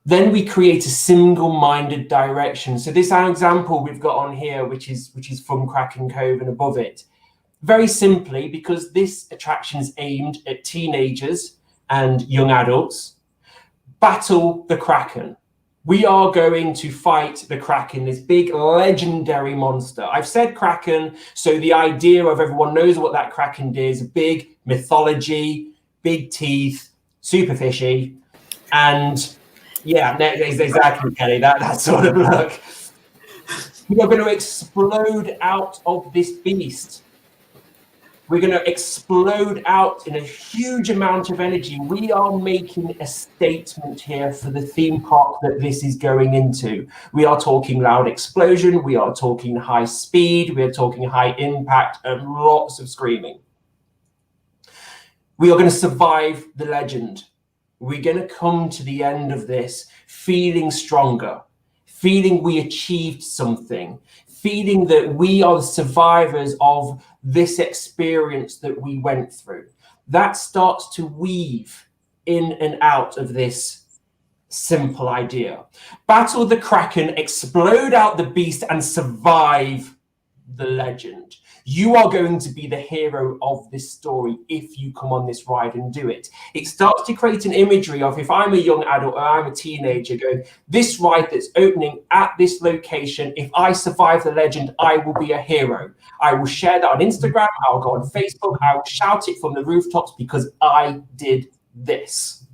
Then we create a single-minded direction. So this example we've got on here, which is from Kraken Cove and above it, very simply, because this attraction is aimed at teenagers and young adults, battle the Kraken. We are going to fight the Kraken, this big legendary monster. I've said Kraken, so the idea of everyone knows what that Kraken is: big mythology, big teeth, super fishy, and yeah, exactly, Kelly, that sort of look. We are going to explode out of this beast. We're going to explode out in a huge amount of energy. We are making a statement here for the theme park that this is going into. We are talking loud explosion. We are talking high speed. We are talking high impact and lots of screaming. We are going to survive the legend. We're going to come to the end of this feeling stronger, feeling we achieved something, feeling that we are the survivors of this experience that we went through. That starts to weave in and out of this simple idea. Battle the Kraken, explode out the beast, and survive the legend. You are going to be the hero of this story if you come on this ride and do it. It starts to create an imagery of, if I'm a young adult or I'm a teenager, going, this ride that's opening at this location, if I survive the legend, I will be a hero. I will share that on Instagram, I'll go on Facebook, I will shout it from the rooftops because I did this.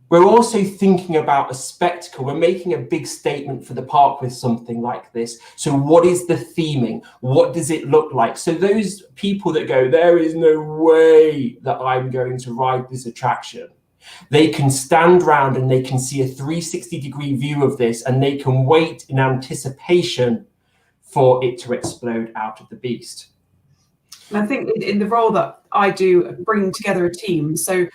We're also thinking about a spectacle. We're making a big statement for the park with something like this. So what is the theming? What does it look like? So those people that go, there is no way that I'm going to ride this attraction, they can stand around and they can see a 360-degree view of this, and they can wait in anticipation for it to explode out of the beast. And I think in the role that I do, bringing together a team. So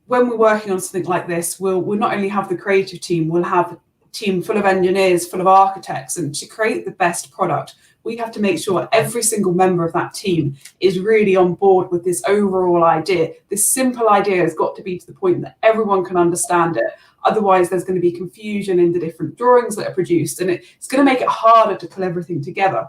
when we're working on something like this, we'll not only have the creative team, we'll have a team full of engineers, full of architects, and to create the best product, we have to make sure every single member of that team is really on board with this overall idea. This simple idea has got to be to the point that everyone can understand it. Otherwise, there's going to be confusion in the different drawings that are produced, and it's going to make it harder to pull everything together.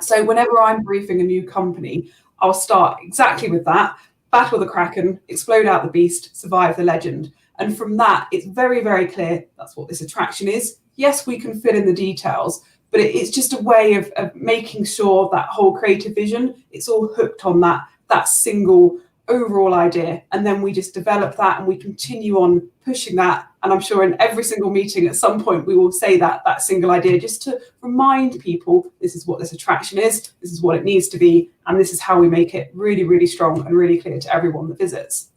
So whenever I'm briefing a new company, I'll start exactly with that. Battle the Kraken, explode out the beast, survive the legend. And from that, it's very, very clear that's what this attraction is. Yes, we can fill in the details, but it's just a way of making sure that whole creative vision, it's all hooked on that single overall idea. And then we just develop that and we continue on pushing that. And I'm sure in every single meeting at some point, we will say that single idea just to remind people, this is what this attraction is, this is what it needs to be, and this is how we make it really, really strong and really clear to everyone that visits.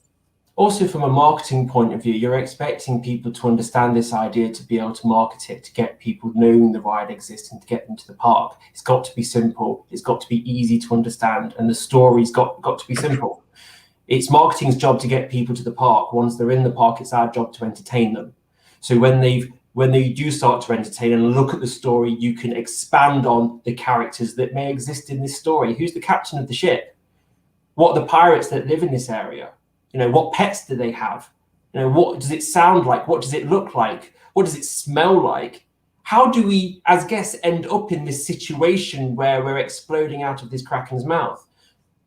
Also, from a marketing point of view, you're expecting people to understand this idea, to be able to market it, to get people knowing the ride exists and to get them to the park. It's got to be simple. It's got to be easy to understand. And the story's got to be simple. It's marketing's job to get people to the park. Once they're in the park, it's our job to entertain them. So when they do start to entertain and look at the story, you can expand on the characters that may exist in this story. Who's the captain of the ship? What are the pirates that live in this area? What pets do they have? What does it sound like? What does it look like? What does it smell like? How do we, as guests, end up in this situation where we're exploding out of this Kraken's mouth?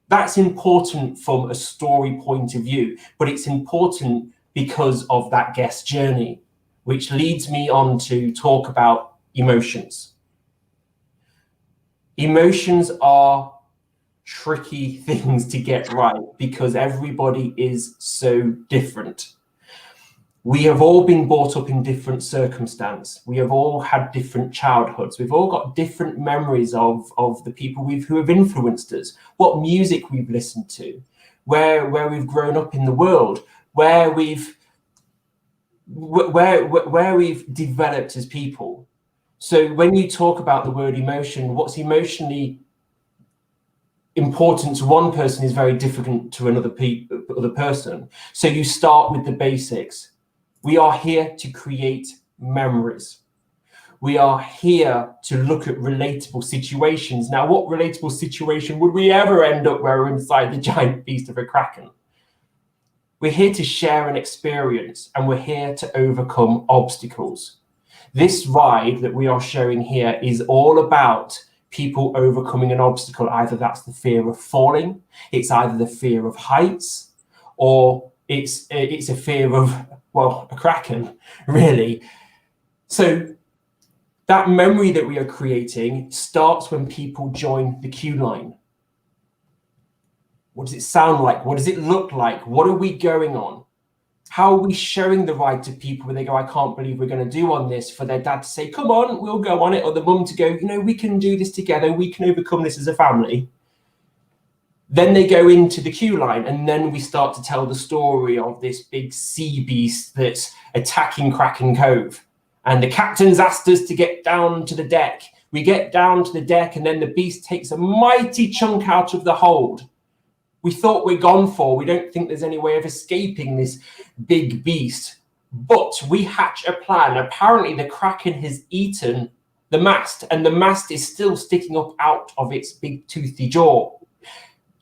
That's important from a story point of view, but it's important because of that guest journey, which leads me on to talk about emotions. Emotions are tricky things to get right because everybody is so different. We have all been brought up in different circumstance. We have all had different childhoods. We've all got different memories of the people who have influenced us, what music we've listened to, where we've grown up in the world, where we've developed as people. So when you talk about the word emotion, what's emotionally important to one person is very different to another person. So you start with the basics. We are here to create memories. We are here to look at relatable situations. Now, what relatable situation would we ever end up where we're inside the giant beast of a kraken? We're here to share an experience, and we're here to overcome obstacles. This ride that we are showing here is all about people overcoming an obstacle. Either that's the fear of falling, it's either the fear of heights, or it's a fear of, well, a kraken, really. So that memory that we are creating starts when people join the queue line. What does it sound like? What does it look like? What are we going on? How are we showing the ride to people when they go, I can't believe we're going to do on this, for their dad to say, come on, we'll go on it, or the mum to go, you know, we can do this together, we can overcome this as a family. Then they go into the queue line, and then we start to tell the story of this big sea beast that's attacking Kraken Cove. And the captain's asked us to get down to the deck. We get down to the deck, and then the beast takes a mighty chunk out of the hold. We thought we're gone for. We don't think there's any way of escaping this big beast. But we hatch a plan. Apparently, the Kraken has eaten the mast, and the mast is still sticking up out of its big toothy jaw.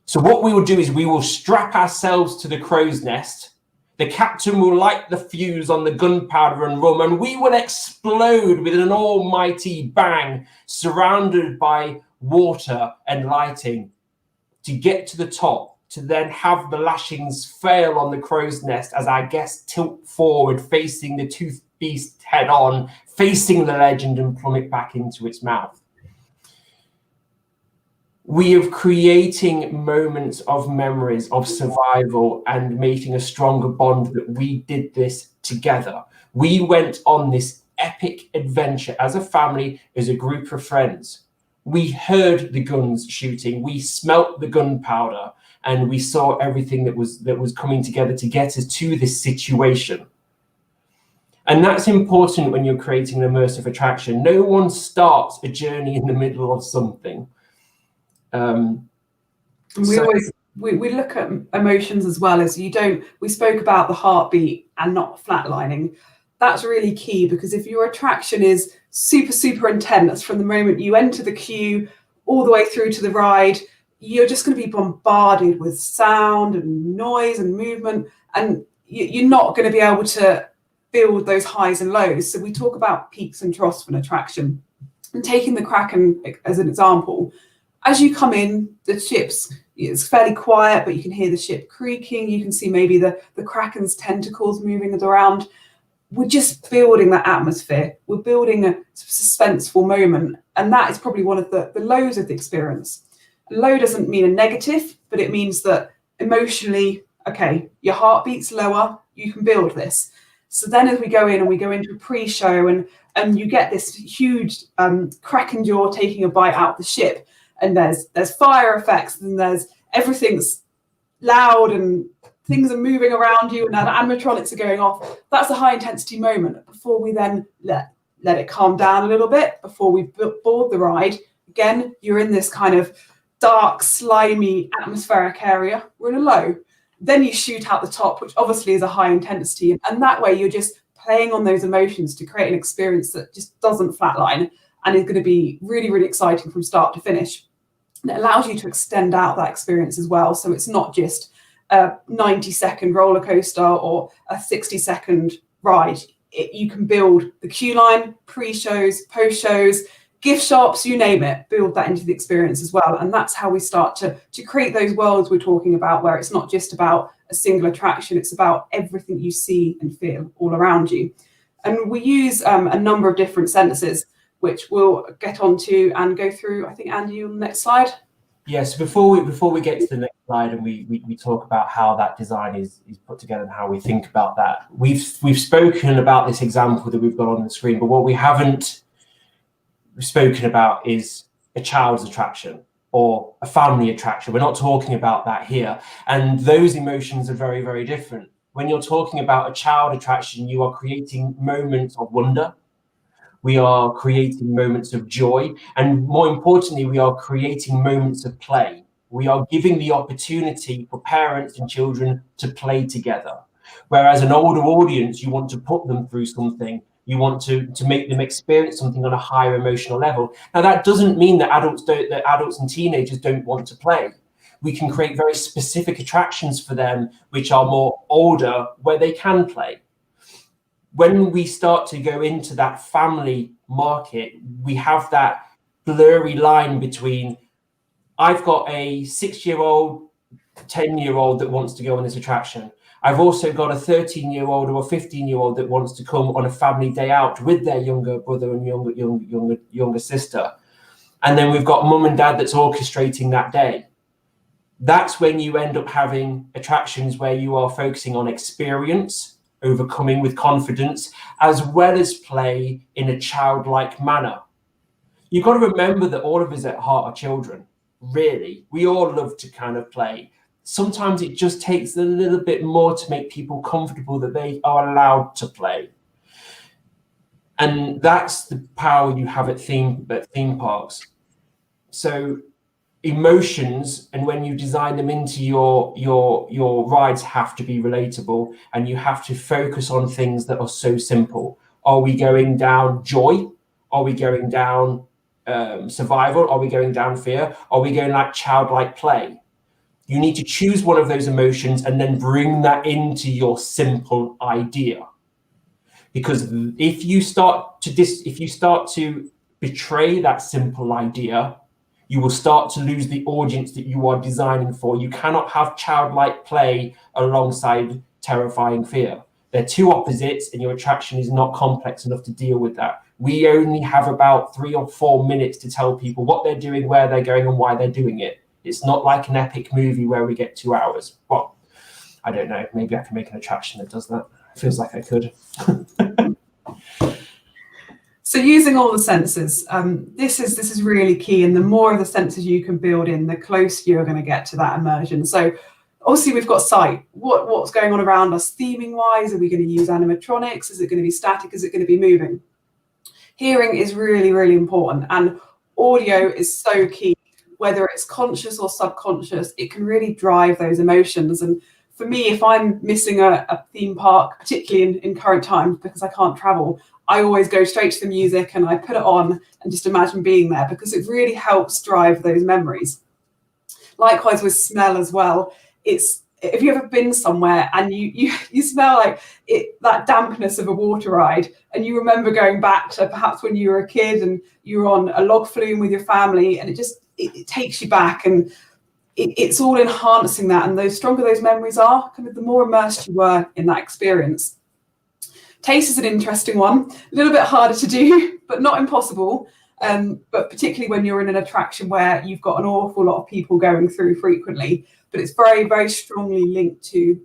So what we will do is we will strap ourselves to the crow's nest. The captain will light the fuse on the gunpowder and rum, and we will explode with an almighty bang, surrounded by water and lighting, to get to the top, to then have the lashings fail on the crow's nest as our guests tilt forward, facing the tooth beast head on, facing the legend, and plummet back into its mouth. We are creating moments of memories of survival and making a stronger bond that we did this together. We went on this epic adventure as a family, as a group of friends. We heard the guns shooting, we smelt the gunpowder, and we saw everything that was coming together to get us to this situation. And that's important when you're creating an immersive attraction. No one starts a journey in the middle of something. We look at emotions as well as we spoke about the heartbeat and not flatlining. That's really key, because if your attraction is super, super intense from the moment you enter the queue all the way through to the ride, you're just going to be bombarded with sound and noise and movement, and you're not going to be able to build those highs and lows. So we talk about peaks and troughs for an attraction. And taking the Kraken as an example, as you come in, the ship's fairly quiet, but you can hear the ship creaking. You can see maybe the Kraken's tentacles moving around. We're just building that atmosphere. We're building a suspenseful moment. And that is probably one of the lows of the experience. Low doesn't mean a negative, but it means that emotionally, okay, your heartbeat's lower, you can build this. So then as we go in and we go into a pre-show and you get this huge Kraken jaw taking a bite out of the ship, and there's fire effects, and there's everything's loud and things are moving around you, and now the animatronics are going off. That's a high intensity moment before we then let it calm down a little bit, before we board the ride. Again, you're in this kind of dark, slimy, atmospheric area. We're in a low. Then you shoot out the top, which obviously is a high intensity. And that way you're just playing on those emotions to create an experience that just doesn't flatline and is going to be really, really exciting from start to finish. And it allows you to extend out that experience as well. So it's not just a 90-second roller coaster or a 60-second ride. You can build the queue line, pre-shows, post-shows, gift shops, you name it, build that into the experience as well. And that's how we start to create those worlds we're talking about, where it's not just about a single attraction, it's about everything you see and feel all around you. And we use a number of different senses, which we'll get onto and go through. I think, Andy, on the next slide. Yes, before we get to the next slide and we talk about how that design is put together and how we think about that, we've spoken about this example that we've got on the screen, but what we haven't spoken about is a child's attraction or a family attraction. We're not talking about that here, and those emotions are very, very different. When you're talking about a child attraction, you are creating moments of wonder. We are creating moments of joy, and more importantly, we are creating moments of play. We are giving the opportunity for parents and children to play together. Whereas an older audience, you want to put them through something. You want to make them experience something on a higher emotional level. Now, that doesn't mean that adults and teenagers don't want to play. We can create very specific attractions for them, which are more older, where they can play. When we start to go into that family market, we have that blurry line between, I've got a 6-year-old, 10-year-old that wants to go on this attraction. I've also got a 13-year-old or a 15-year-old that wants to come on a family day out with their younger brother and younger sister. And then we've got mum and dad that's orchestrating that day. That's when you end up having attractions where you are focusing on experience, overcoming with confidence, as well as play in a childlike manner. You've got to remember that all of us at heart are children, really. We all love to kind of play. Sometimes it just takes a little bit more to make people comfortable that they are allowed to play. And that's the power you have at theme parks. So emotions, and when you design them into your rides, have to be relatable, and you have to focus on things that are so simple. Are we going down joy? Are we going down survival? Are we going down fear? Are we going like childlike play? You need to choose one of those emotions and then bring that into your simple idea. Because if you start to betray that simple idea, you will start to lose the audience that you are designing for. You cannot have childlike play alongside terrifying fear. They're two opposites, and your attraction is not complex enough to deal with that. We only have about 3 or 4 minutes to tell people what they're doing, where they're going, and why they're doing it. It's not like an epic movie where we get 2 hours. Well, I don't know. Maybe I can make an attraction that does that. Feels like I could. So using all the senses, this is really key. And the more of the senses you can build in, the closer you're going to get to that immersion. So obviously we've got sight. What's going on around us theming wise? Are we going to use animatronics? Is it going to be static? Is it going to be moving? Hearing is really, really important. And audio is so key. Whether it's conscious or subconscious, it can really drive those emotions. And for me, if I'm missing a theme park, particularly in current times because I can't travel, I always go straight to the music and I put it on and just imagine being there, because it really helps drive those memories. Likewise with smell as well. If you've ever been somewhere and you smell like that dampness of a water ride, and you remember going back to perhaps when you were a kid and you were on a log flume with your family, and it takes you back, and it's all enhancing that. And the stronger those memories are, kind of the more immersed you were in that experience. Taste is an interesting one, a little bit harder to do, but not impossible. But particularly when you're in an attraction where you've got an awful lot of people going through frequently, but it's very, very strongly linked to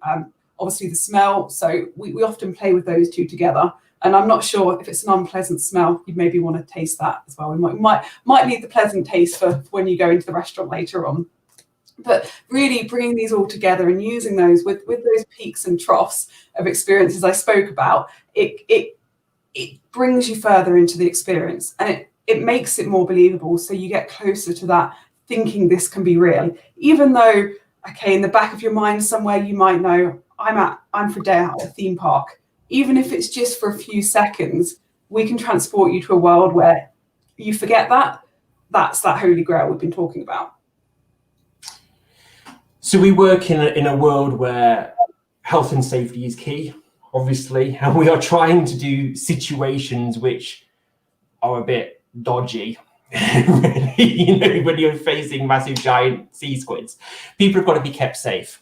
obviously the smell. So we often play with those two together. And I'm not sure if it's an unpleasant smell, you'd maybe want to taste that as well. We might need the pleasant taste for when you go into the restaurant later on. But really bringing these all together and using those with those peaks and troughs of experiences I spoke about, it brings you further into the experience, and it makes it more believable. So you get closer to that thinking this can be real, even though, okay, in the back of your mind somewhere you might know I'm for a day out at a theme park. Even if it's just for a few seconds, we can transport you to a world where you forget that's that holy grail we've been talking about. So we work in a world where health and safety is key, obviously, and we are trying to do situations which are a bit dodgy. Really, when you're facing massive giant sea squids, people have got to be kept safe.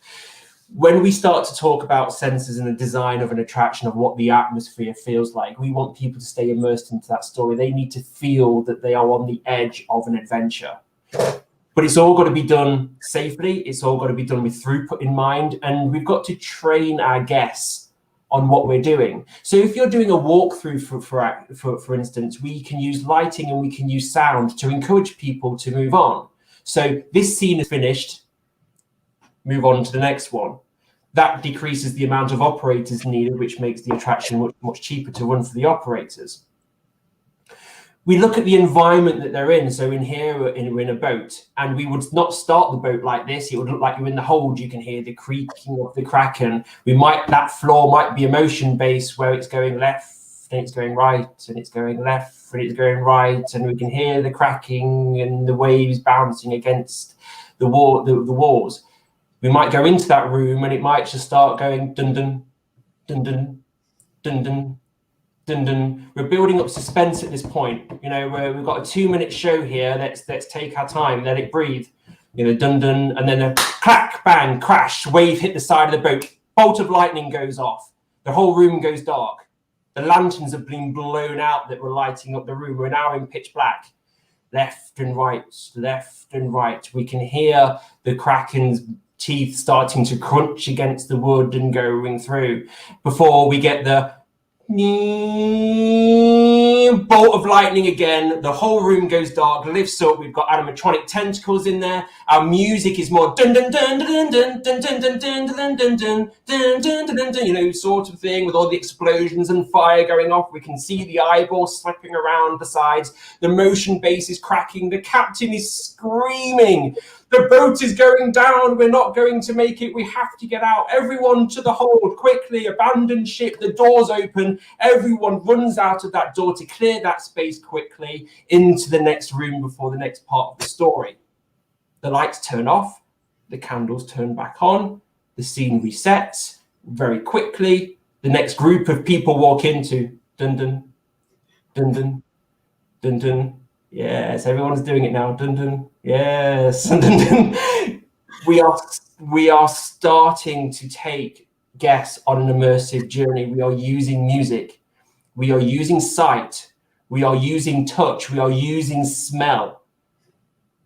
When we start to talk about sensors and the design of an attraction, of what the atmosphere feels like, we want people to stay immersed into that story. They need to feel that they are on the edge of an adventure. But it's all got to be done safely. It's all got to be done with throughput in mind. And we've got to train our guests on what we're doing. So if you're doing a walkthrough, for instance, we can use lighting and we can use sound to encourage people to move on. So this scene is finished, move on to the next one. That decreases the amount of operators needed, which makes the attraction much cheaper to run for the operators. we look at the environment that they're in. So in here, we're in a boat, and we would not start the boat like this. It would look like you're in the hold. You can hear the creaking of the Kraken. That floor might be emotion based, where it's going left and it's going right, and it's going left and it's going right, and we can hear the cracking and the waves bouncing against the walls. We might go into that room and it might just start going dun dun dun dun dun dun. Dun, dun. We're building up suspense at this point. You know, we've got a 2-minute show here. Let's take our time, let it breathe. You know, dun dun, and then a clack, bang, crash, wave hit the side of the boat. Bolt of lightning goes off. The whole room goes dark. The lanterns have been blown out that were lighting up the room. We're now in pitch black. Left and right, left and right. We can hear the Kraken's teeth starting to crunch against the wood and going through before we get the bolt of lightning again. The whole room goes dark, lifts up. We've got animatronic tentacles in there. Our music is more dun dun dun dun dun dun dun dun dun dun dun dun dun dun dun dun, you know, sort of thing, with all the explosions and fire going off. We can see the eyeballs slipping around the sides. The motion base is cracking. The captain is screaming. The boat is going down. We're not going to make it. We have to get out. Everyone to the hold quickly. Abandon ship. The doors open. Everyone runs out of that door to clear that space quickly into the next room before the next part of the story. The lights turn off. The candles turn back on. The scene resets very quickly. The next group of people walk into dun dun dun dun dun dun. Yes, everyone's doing it now. Dun dun. Yes. Dun dun. We are starting to take guests on an immersive journey. We are using music. We are using sight. We are using touch. We are using smell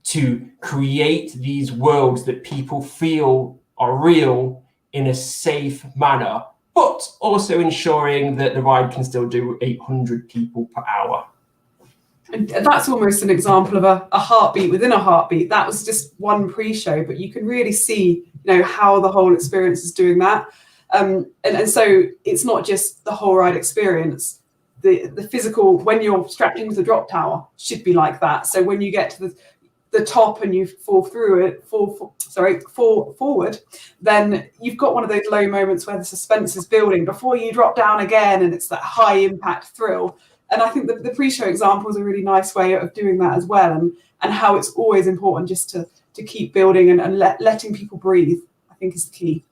to create these worlds that people feel are real in a safe manner, but also ensuring that the ride can still do 800 people per hour. And that's almost an example of a heartbeat within a heartbeat. That was just one pre-show, but you can really see, you know, how the whole experience is doing that. And so it's not just the whole ride experience. The physical, when you're strapped into the drop tower, should be like that. So when you get to the top and you fall forward, then you've got one of those low moments where the suspense is building before you drop down again, and it's that high impact thrill. And I think the pre-show example is a really nice way of doing that as well, and how it's always important just to keep building and letting people breathe, I think, is the key.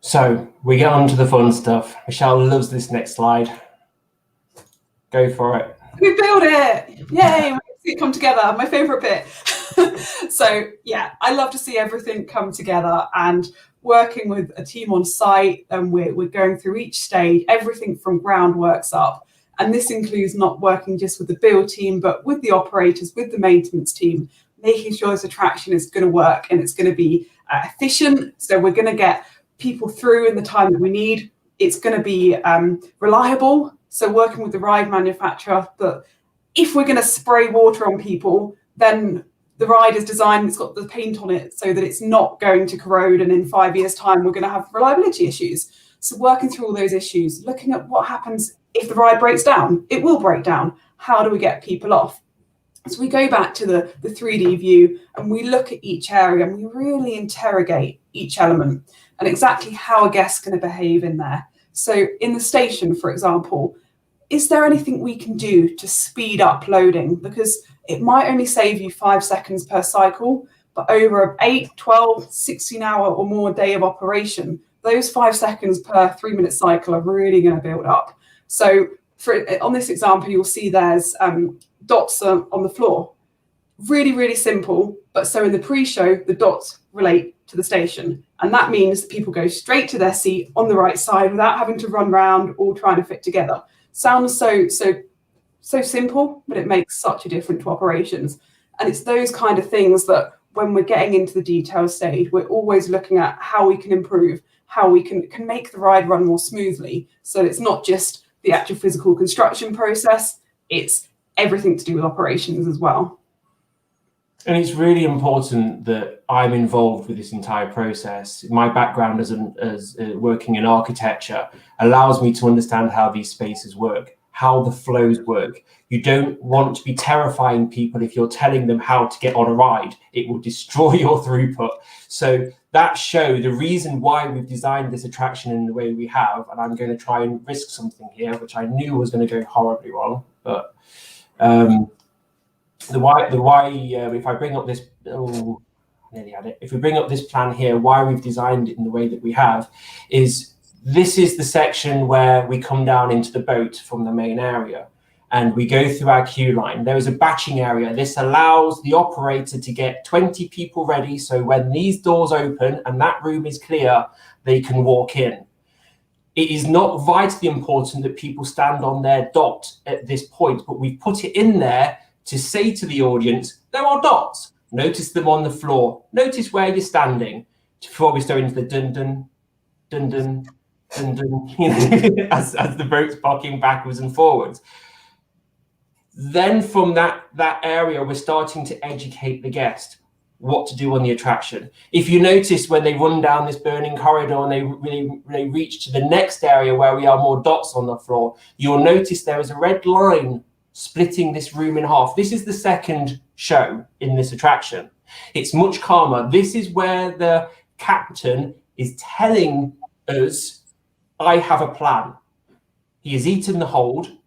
So we get on to the fun stuff. Michelle loves this next slide. Go for it. We build it! Yay! We see it come together. My favourite bit. So yeah, I love to see everything come together, and working with a team on site, and we're going through each stage, everything from groundworks up. And this includes not working just with the build team, but with the operators, with the maintenance team, making sure this attraction is going to work and it's going to be efficient. So we're going to get people through in the time that we need. It's going to be reliable. So working with the ride manufacturer, that if we're going to spray water on people, then the ride is designed, it's got the paint on it so that it's not going to corrode, and in 5 years' time, we're going to have reliability issues. So working through all those issues, looking at what happens if the ride breaks down. It will break down. How do we get people off? So we go back to the 3D view, and we look at each area, and we really interrogate each element and exactly how a guest's going to behave in there. So in the station, for example, is there anything we can do to speed up loading? Because it might only save you 5 seconds per cycle, but over 8, 12, 16-hour or more day of operation, those 5 seconds per 3-minute cycle are really going to build up. So on this example, you'll see there's dots on the floor. Really, really simple. But so in the pre-show, the dots relate to the station. And that means that people go straight to their seat on the right side without having to run around or trying to fit together. Sounds so simple, but it makes such a difference to operations. And it's those kind of things that when we're getting into the detail stage, we're always looking at how we can improve, how we can make the ride run more smoothly. So it's not just the actual physical construction process, it's everything to do with operations as well. And it's really important that I'm involved with this entire process. My background as working in architecture allows me to understand how these spaces work. how the flows work. You don't want to be terrifying people if you're telling them how to get on a ride. It will destroy your throughput. So that show, the reason why we've designed this attraction in the way we have, and I'm going to try and risk something here, which I knew was going to go horribly wrong, but the why, if I bring up this, nearly had it. If we bring up this plan here, why we've designed it in the way that we have is this is the section where we come down into the boat from the main area and we go through our queue line. There is a batching area. This allows the operator to get 20 people ready. So when these doors open and that room is clear, they can walk in. It is not vitally important that people stand on their dot at this point, but we've put it in there to say to the audience, there are dots. Notice them on the floor. Notice where you're standing before we start into the dun dun dun dun dun dun, as the boat's barking backwards and forwards. Then from that area, we're starting to educate the guest what to do on the attraction. If you notice when they run down this burning corridor and they reach to the next area where we are more dots on the floor, you'll notice there is a red line splitting this room in half. This is the second show in this attraction. It's much calmer. This is where the captain is telling us, I have a plan. He has eaten the hold,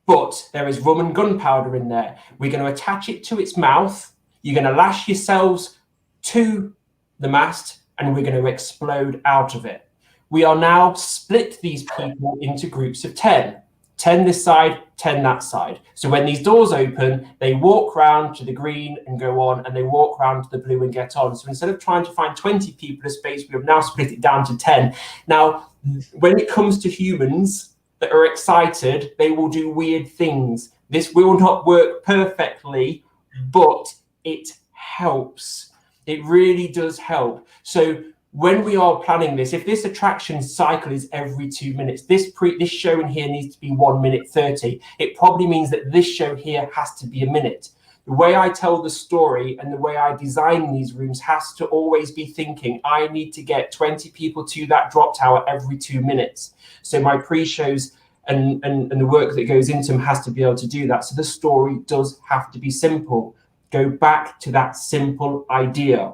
but there is rum and gunpowder in there. We're going to attach it to its mouth. You're going to lash yourselves to the mast and we're going to explode out of it. We are now split these people into groups of 10. 10 this side, 10 that side. So when these doors open, they walk round to the green and go on, and they walk round to the blue and get on. So instead of trying to find 20 people a space, we have now split it down to 10. Now, when it comes to humans that are excited, they will do weird things. This will not work perfectly, but it helps. It really does help. So when we are planning this, if this attraction cycle is every 2 minutes, this show in here needs to be 1 minute 30. It probably means that this show here has to be a minute. The way I tell the story and the way I design these rooms has to always be thinking, I need to get 20 people to that drop tower every 2 minutes. So my pre-shows and the work that goes into them has to be able to do that. So the story does have to be simple. Go back to that simple idea.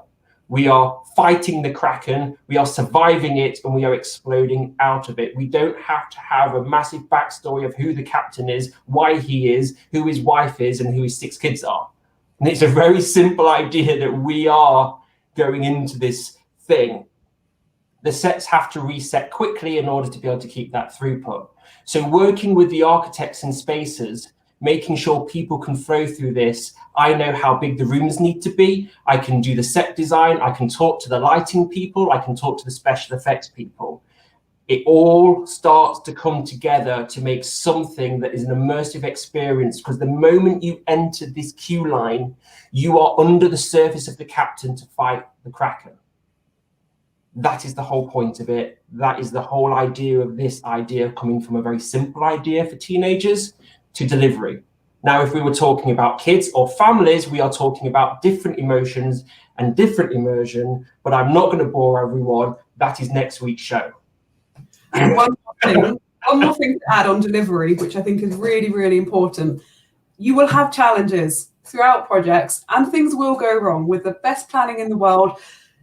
We are fighting the Kraken, we are surviving it, and we are exploding out of it. We don't have to have a massive backstory of who the captain is, why he is, who his wife is, and who his 6 kids are. And it's a very simple idea that we are going into this thing. The sets have to reset quickly in order to be able to keep that throughput. So working with the architects and spacers, making sure people can flow through this. I know how big the rooms need to be. I can do the set design. I can talk to the lighting people. I can talk to the special effects people. It all starts to come together to make something that is an immersive experience, because the moment you enter this queue line, you are under the surface of the captain to fight the Kraken. That is the whole point of it. That is the whole idea of this idea, coming from a very simple idea for teenagers to delivery. Now, if we were talking about kids or families, we are talking about different emotions and different immersion, but I'm not going to bore everyone. That is next week's show. And one more thing to add on delivery, which I think is really, really important. You will have challenges throughout projects and things will go wrong. With the best planning in the world,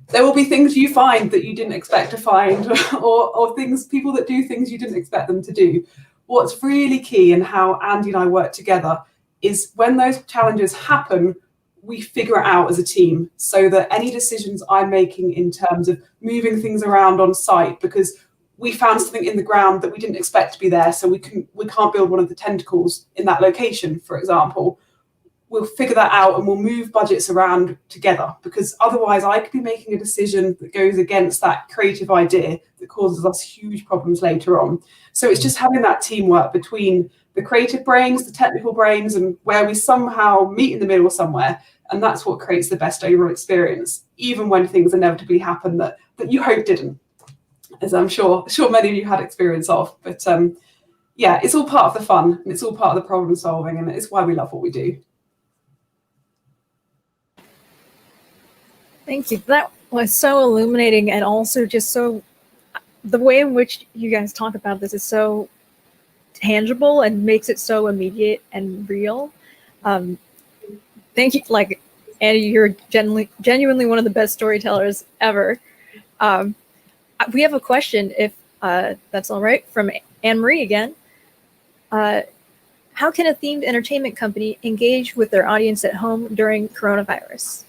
there will be things you find that you didn't expect to find or people that do things you didn't expect them to do. What's really key and how Andy and I work together is when those challenges happen, we figure it out as a team, so that any decisions I'm making in terms of moving things around on site, because we found something in the ground that we didn't expect to be there, so we can't build one of the tentacles in that location, for example. We'll figure that out and we'll move budgets around together, because otherwise I could be making a decision that goes against that creative idea that causes us huge problems later on. So it's just having that teamwork between the creative brains, the technical brains, and where we somehow meet in the middle somewhere. And that's what creates the best overall experience, even when things inevitably happen that you hope didn't, as I'm sure many of you had experience of. But yeah, it's all part of the fun and it's all part of the problem solving, and it's why we love what we do. Thank you. That was so illuminating, and also just so the way in which you guys talk about this is so tangible and makes it so immediate and real. Thank you, like Annie, you're genuinely one of the best storytellers ever. We have a question, if that's all right, from Anne-Marie again. How can a themed entertainment company engage with their audience at home during coronavirus?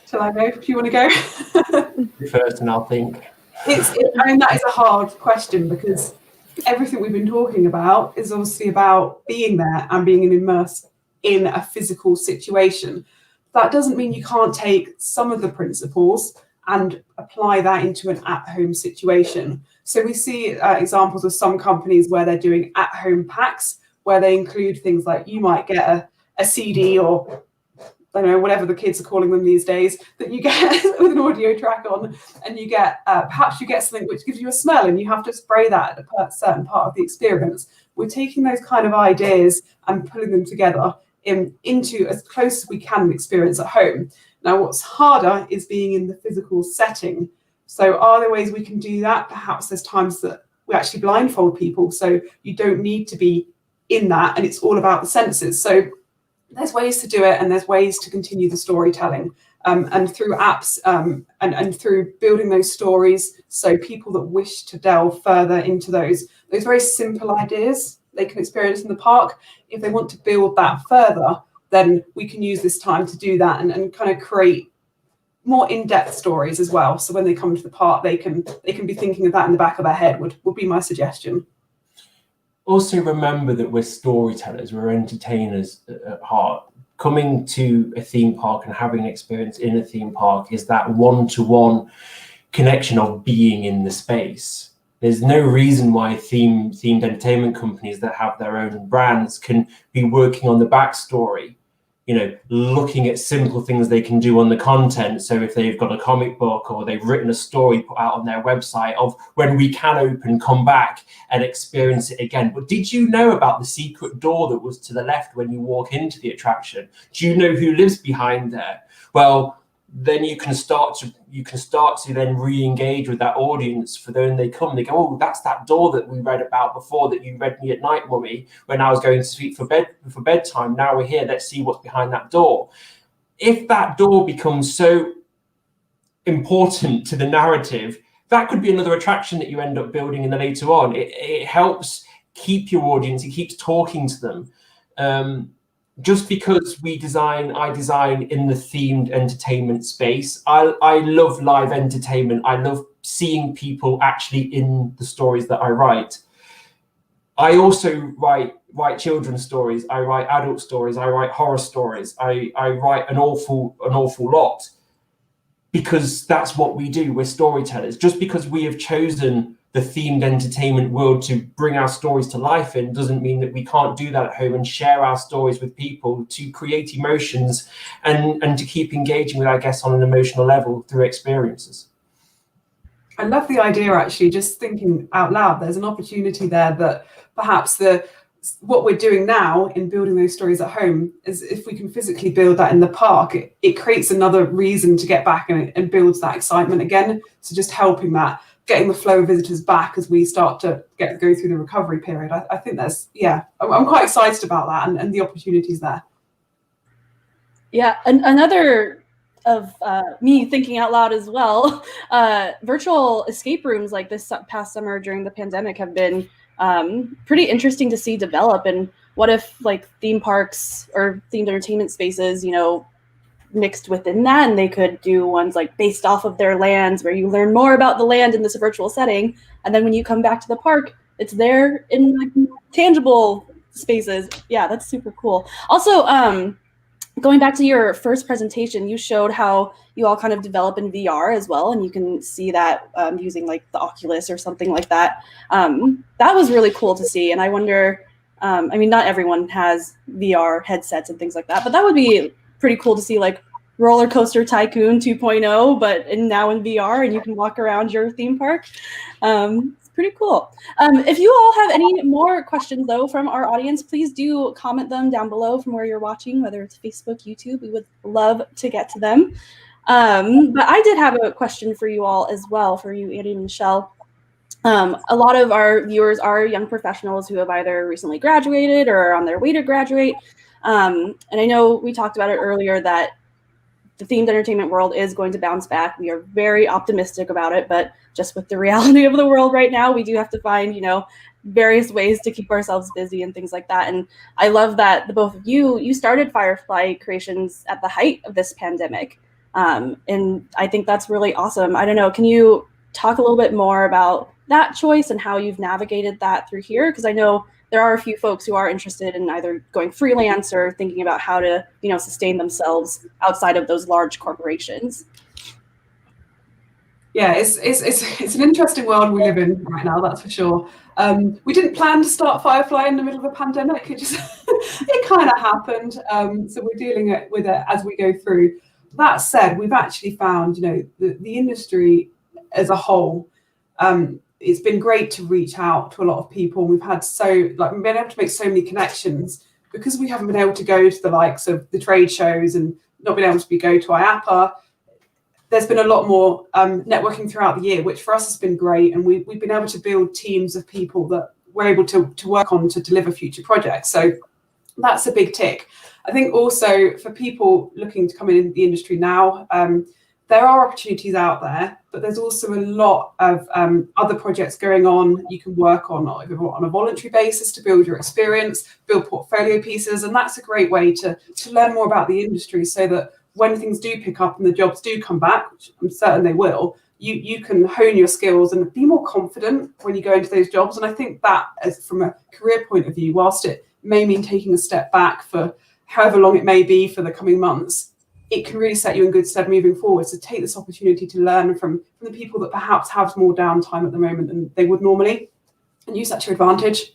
Shall I go? Do you want to go? First, and I'll think. I mean, that is a hard question because everything we've been talking about is obviously about being there and being immersed in a physical situation. That doesn't mean you can't take some of the principles and apply that into an at-home situation. So we see examples of some companies where they're doing at-home packs, where they include things like you might get a CD or I don't know, whatever the kids are calling them these days, that you get with an audio track on, and you get perhaps you get something which gives you a smell and you have to spray that at a certain part of the experience. We're taking those kind of ideas and pulling them together into as close as we can an experience at home. Now, what's harder is being in the physical setting. So are there ways we can do that? Perhaps there's times that we actually blindfold people, so you don't need to be in that, and it's all about the senses. So there's ways to do it, and there's ways to continue the storytelling, and through apps and through building those stories, so people that wish to delve further into those very simple ideas they can experience in the park. If they want to build that further, then we can use this time to do that and kind of create more in-depth stories as well. So when they come to the park, they can be thinking of that in the back of their head would be my suggestion. Also remember that we're storytellers, we're entertainers at heart. Coming to a theme park and having an experience in a theme park is that one-to-one connection of being in the space. There's no reason why themed entertainment companies that have their own brands can be working on the backstory, you know, looking at simple things they can do on the content. So if they've got a comic book or they've written a story put out on their website of when we can open, come back and experience it again. But did you know about the secret door that was to the left when you walk into the attraction? Do you know who lives behind there? Well, then you can start to then re-engage with that audience for when they come. They go, oh, that's that door that we read about before, that you read me at night, Mummy, when I was going to sleep for bedtime. Now we're here. Let's see what's behind that door. If that door becomes so important to the narrative, that could be another attraction that you end up building in the later on. It helps keep your audience. It keeps talking to them. Just because I design in the themed entertainment space, I love live entertainment. I love seeing people actually in the stories that I write. I also write children's stories. I write adult stories. I write horror stories. I write an awful lot, because that's what we do. We're storytellers. Just because we have chosen the themed entertainment world to bring our stories to life in doesn't mean that we can't do that at home and share our stories with people to create emotions and to keep engaging with our guests on an emotional level through experiences. I love the idea, actually, just thinking out loud. There's an opportunity there that perhaps what we're doing now in building those stories at home is, if we can physically build that in the park, it creates another reason to get back and builds that excitement again. So just helping that, getting the flow of visitors back as we start to go through the recovery period. I think that's, I'm quite excited about that and the opportunities there. Yeah, and another of me thinking out loud as well, virtual escape rooms like this past summer during the pandemic have been pretty interesting to see develop. And what if like theme parks or themed entertainment spaces, you know, mixed within that, and they could do ones like based off of their lands where you learn more about the land in this virtual setting, and then when you come back to the park, it's there in like tangible spaces. Yeah, that's super cool. Also, going back to your first presentation, you showed how you all kind of develop in VR as well, and you can see that using like the Oculus or something like that. That was really cool to see, and I wonder, I mean, not everyone has VR headsets and things like that, but that would be pretty cool to see, like Roller Coaster Tycoon 2.0, but now in VR, and you can walk around your theme park. It's pretty cool. If you all have any more questions, though, from our audience, please do comment them down below from where you're watching, whether it's Facebook, YouTube. We would love to get to them. But I did have a question for you all as well, for you, Andy and Michelle. A lot of our viewers are young professionals who have either recently graduated or are on their way to graduate. And I know we talked about it earlier that the themed entertainment world is going to bounce back. We are very optimistic about it, but just with the reality of the world right now, we do have to find, various ways to keep ourselves busy and things like that. And I love that the both of you started Firefly Creations at the height of this pandemic. And I think that's really awesome. I don't know, can you talk a little bit more about that choice and how you've navigated that through here? Because I know there are a few folks who are interested in either going freelance or thinking about how to, sustain themselves outside of those large corporations. Yeah, it's an interesting world we live in right now, that's for sure. We didn't plan to start Firefly in the middle of a pandemic. It just it kind of happened. So we're dealing with it as we go through. That said, we've actually found, the industry as a whole. It's been great to reach out to a lot of people. We've had we've been able to make so many connections because we haven't been able to go to the likes of the trade shows and not been able to go to IAPA. There's been a lot more networking throughout the year, which for us has been great. And we've been able to build teams of people that we're able to work on to deliver future projects. So that's a big tick. I think also for people looking to come in the industry now, there are opportunities out there, but there's also a lot of other projects going on. You can work on a voluntary basis to build your experience, build portfolio pieces, and that's a great way to learn more about the industry so that when things do pick up and the jobs do come back, which I'm certain they will, you can hone your skills and be more confident when you go into those jobs. And I think that, as from a career point of view, whilst it may mean taking a step back for however long it may be for the coming months, it can really set you in good stead moving forward. So take this opportunity to learn from the people that perhaps have more downtime at the moment than they would normally, and use that to your advantage.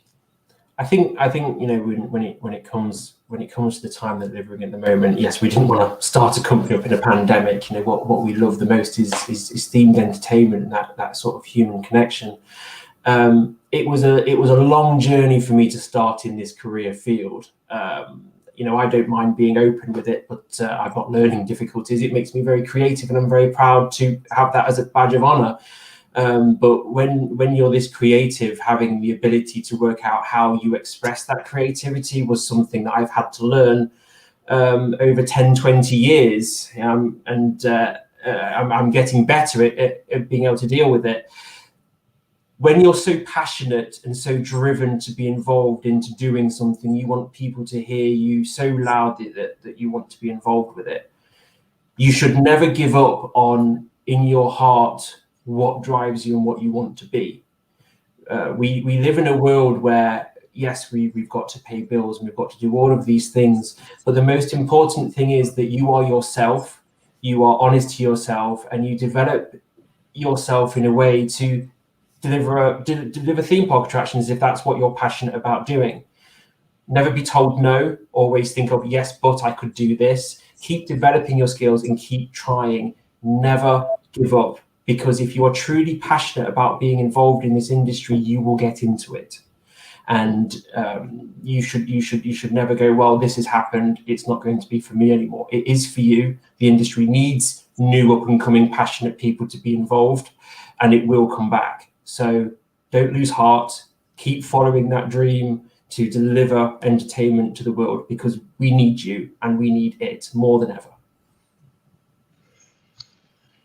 I think when it comes to the time that we're living at the moment, yes, we didn't want to start a company up in a pandemic. What we love the most is themed entertainment and that sort of human connection. It was a long journey for me to start in this career field. I don't mind being open with it, but I've got learning difficulties. It makes me very creative, and I'm very proud to have that as a badge of honor. But when you're this creative, having the ability to work out how you express that creativity was something that I've had to learn over 10, 20 years. And I'm getting better at being able to deal with it. When you're so passionate and so driven to be involved into doing something, you want people to hear you so loudly that you want to be involved with it. You should never give up on, in your heart, what drives you and what you want to be. We live in a world where, yes, we've got to pay bills and we've got to do all of these things, but the most important thing is that you are yourself, you are honest to yourself, and you develop yourself in a way to deliver theme park attractions if that's what you're passionate about doing. Never be told no, always think of yes, but I could do this. Keep developing your skills and keep trying. Never give up. Because if you are truly passionate about being involved in this industry, you will get into it. And you should never go, well, this has happened, it's not going to be for me anymore. It is for you. The industry needs new up and coming passionate people to be involved, and it will come back. So don't lose heart. Keep following that dream to deliver entertainment to the world, because we need you and we need it more than ever.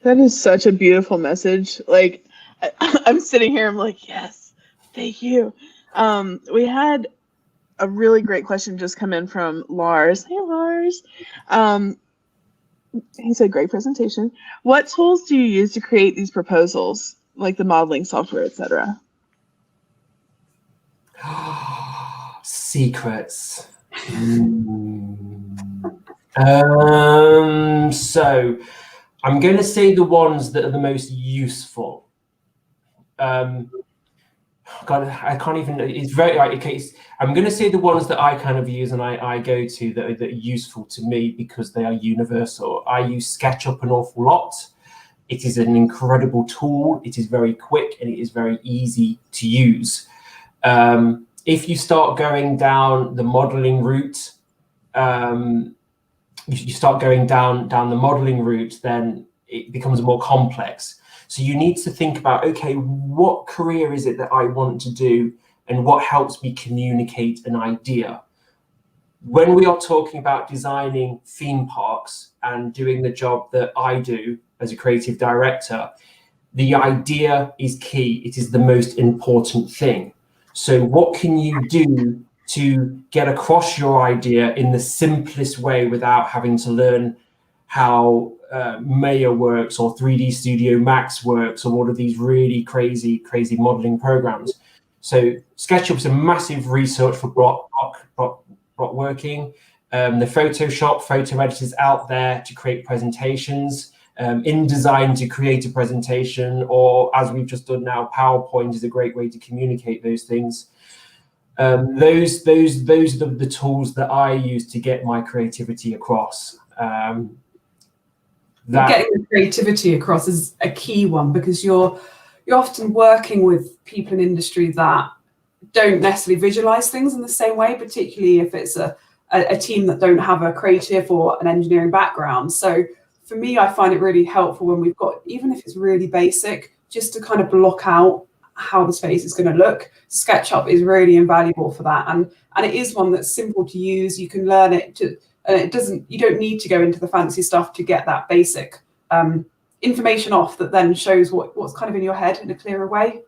That is such a beautiful message. Like, I'm sitting here, I'm like, yes, thank you. We had a really great question just come in from Lars. Hey, Lars. He said, great presentation. What tools do you use to create these proposals, like the modeling software, etc.? Secrets. So I'm going to say the ones that are the most useful. God, I can't even. It's very okay. I'm going to say the ones that I kind of use and I go to that are useful to me because they are universal. I use SketchUp an awful lot. It is an incredible tool. It is very quick and it is very easy to use. If you start going down the modeling route, you start going down the modeling route, then it becomes more complex. So you need to think about, okay, what career is it that I want to do, and what helps me communicate an idea? When we are talking about designing theme parks and doing the job that I do as a creative director, the idea is key. It is the most important thing. So what can you do to get across your idea in the simplest way without having to learn how Maya works or 3D Studio Max works or all of these really crazy modeling programs? So SketchUp's a massive research for block working. The Photoshop photo editors out there to create presentations. InDesign to create a presentation, or as we've just done now, PowerPoint is a great way to communicate those things. Those are the tools that I use to get my creativity across. Getting the creativity across is a key one, because you're often working with people in industry that don't necessarily visualize things in the same way, particularly if it's a team that don't have a creative or an engineering background. So for me, I find it really helpful when we've got, even if it's really basic, just to kind of block out how the space is going to look. SketchUp is really invaluable for that, and it is one that's simple to use. You can learn it you don't need to go into the fancy stuff to get that basic information off that then shows what's kind of in your head in a clearer way.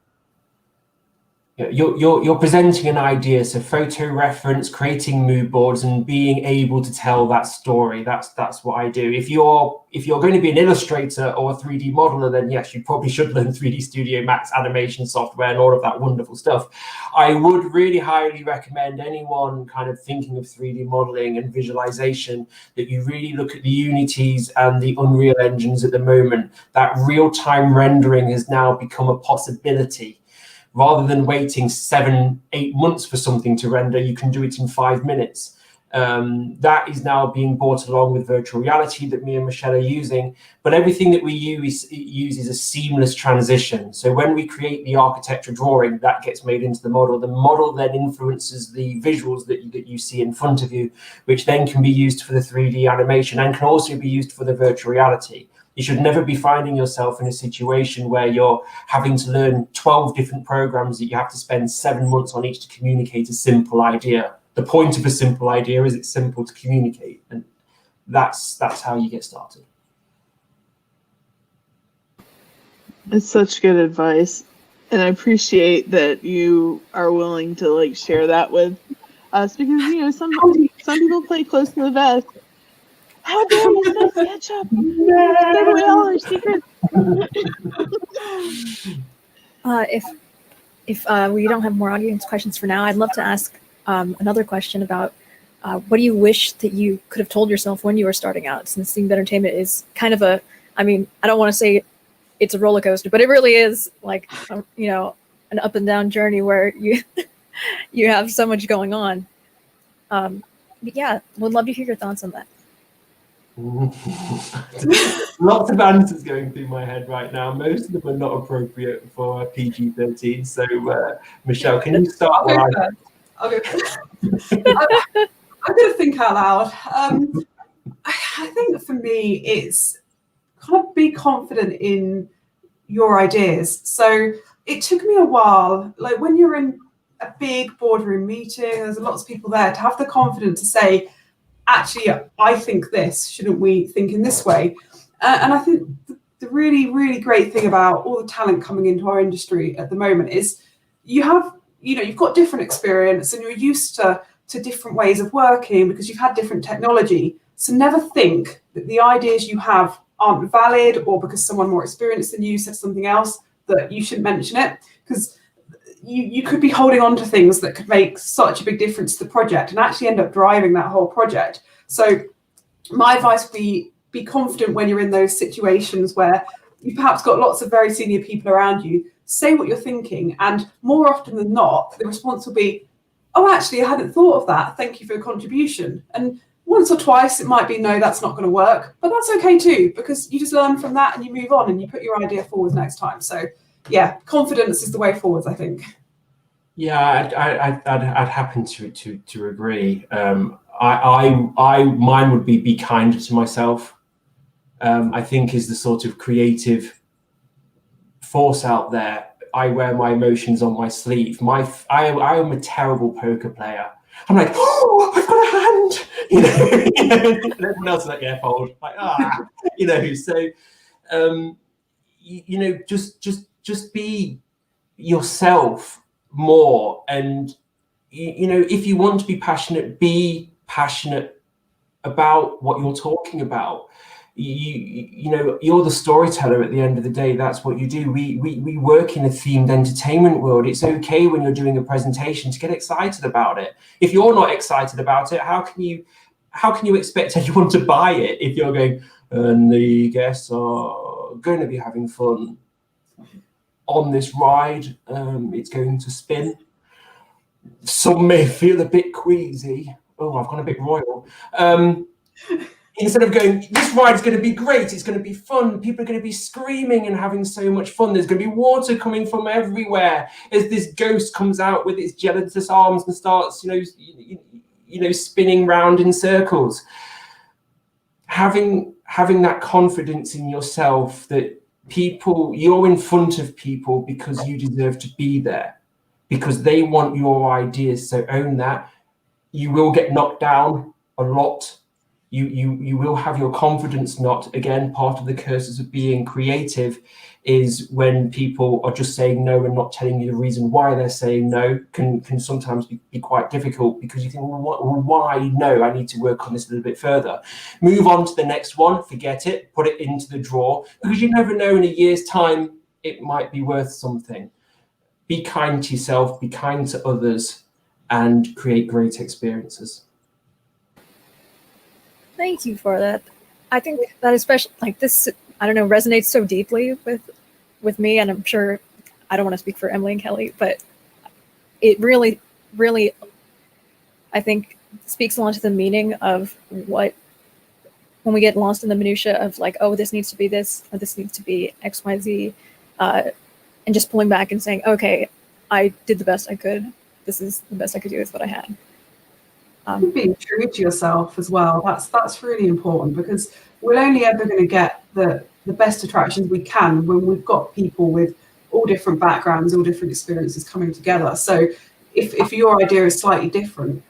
You're presenting an idea, so photo reference, creating mood boards, and being able to tell that story. That's what I do. If you're going to be an illustrator or a 3D modeler, then yes, you probably should learn 3D Studio Max animation software and all of that wonderful stuff. I would really highly recommend anyone kind of thinking of 3D modeling and visualization that you really look at the Unities and the Unreal engines at the moment. That real-time rendering has now become a possibility. Rather than waiting 7-8 months for something to render, you can do it in 5 minutes. That is now being brought along with virtual reality that me and Michelle are using. But everything that we use is a seamless transition. So when we create the architecture drawing, that gets made into the model. The model then influences the visuals that you see in front of you, which then can be used for the 3D animation and can also be used for the virtual reality. You should never be finding yourself in a situation where you're having to learn 12 different programs that you have to spend 7 months on each to communicate a simple idea. The point of a simple idea is it's simple to communicate, and that's how you get started. It's such good advice, and I appreciate that you are willing to share that with us, because some people play close to the vest. How dare you say SketchUp? Give away all our secrets. If we don't have more audience questions for now, I'd love to ask another question about what do you wish that you could have told yourself when you were starting out, since themed entertainment is kind of I don't want to say it's a roller coaster, but it really is an up and down journey where you have so much going on. But yeah, would love to hear your thoughts on that. Lots of answers going through my head right now. Most of them are not appropriate for PG-13. So, Michelle, can you start? I'll go first. I'm going to think out loud. I think for me, it's kind of be confident in your ideas. So it took me a while, when you're in a big boardroom meeting, there's lots of people there, to have the confidence to say, actually, I think this, shouldn't we think in this way? And I think the really, really great thing about all the talent coming into our industry at the moment is you've got different experience and you're used to different ways of working because you've had different technology. So never think that the ideas you have aren't valid, or because someone more experienced than you said something else that you shouldn't mention it, because you could be holding on to things that could make such a big difference to the project and actually end up driving that whole project. So my advice would be confident when you're in those situations where you've perhaps got lots of very senior people around you. Say what you're thinking, and more often than not, the response will be, oh, actually, I hadn't thought of that. Thank you for your contribution. And once or twice, it might be, no, that's not going to work. But that's okay too, because you just learn from that and you move on and you put your idea forward next time. So yeah, confidence is the way forwards, I think. Yeah, I'd happen to agree. Mine would be kinder to myself. I think is the sort of creative force out there. I wear my emotions on my sleeve. I am a terrible poker player. I'm like, oh, I've got a hand, and everyone else is like, yeah, fold. Like, so, just be yourself more. And, if you want to be passionate about what you're talking about. You're the storyteller at the end of the day. That's what you do. We work in a themed entertainment world. It's okay when you're doing a presentation to get excited about it. If you're not excited about it, how can you expect anyone to buy it if you're going, and the guests are going to be having fun on this ride, it's going to spin, some may feel a bit queasy, oh, I've gone a bit royal, instead of going, this ride is going to be great, it's going to be fun, people are going to be screaming and having so much fun, there's going to be water coming from everywhere as this ghost comes out with its gelatinous arms and starts, spinning round in circles. Having that confidence in yourself that you're in front of people because you deserve to be there, because they want your ideas, so own that. You will get knocked down a lot. You will have your confidence knocked. Again, part of the curses of being creative is when people are just saying no and not telling you the reason why they're saying no can sometimes be quite difficult, because you think, well, why no? I need to work on this a little bit further. Move on to the next one, forget it, put it into the drawer, because you never know, in a year's time, it might be worth something. Be kind to yourself, be kind to others, and create great experiences. Thank you for that. I think that especially this, resonates so deeply with me, and I'm sure I don't want to speak for Emily and Kelly, but it really, really, I think, speaks a lot to the meaning of when we get lost in the minutia of oh, this needs to be this, or this needs to be X, Y, Z, and just pulling back and saying, okay, I did the best I could. This is the best I could do with what I had. Being true to yourself as well, that's really important, because we're only ever going to get the best attractions we can when we've got people with all different backgrounds, all different experiences coming together. So if your idea is slightly different,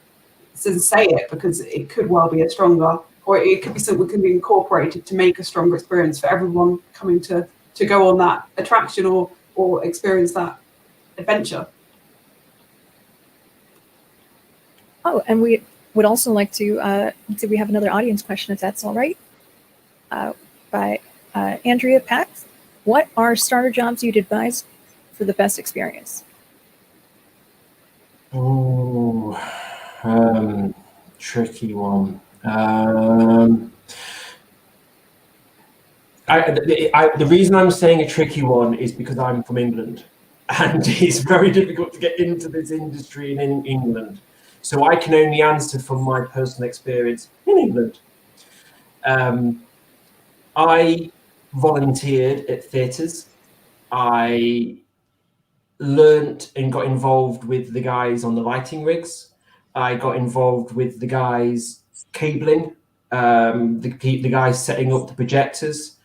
then say it, because it could well be a stronger, or it could be something that can be incorporated to make a stronger experience for everyone coming to go on that attraction or experience that adventure. Oh, and we would also like to, we have another audience question, if that's all right, by Andrea Pax. What are starter jobs you'd advise for the best experience? Oh, tricky one. The reason I'm saying a tricky one is because I'm from England, and it's very difficult to get into this industry in England. So I can only answer from my personal experience in England. I volunteered at theatres. I learnt and got involved with the guys on the lighting rigs. I got involved with the guys cabling, the guys setting up the projectors,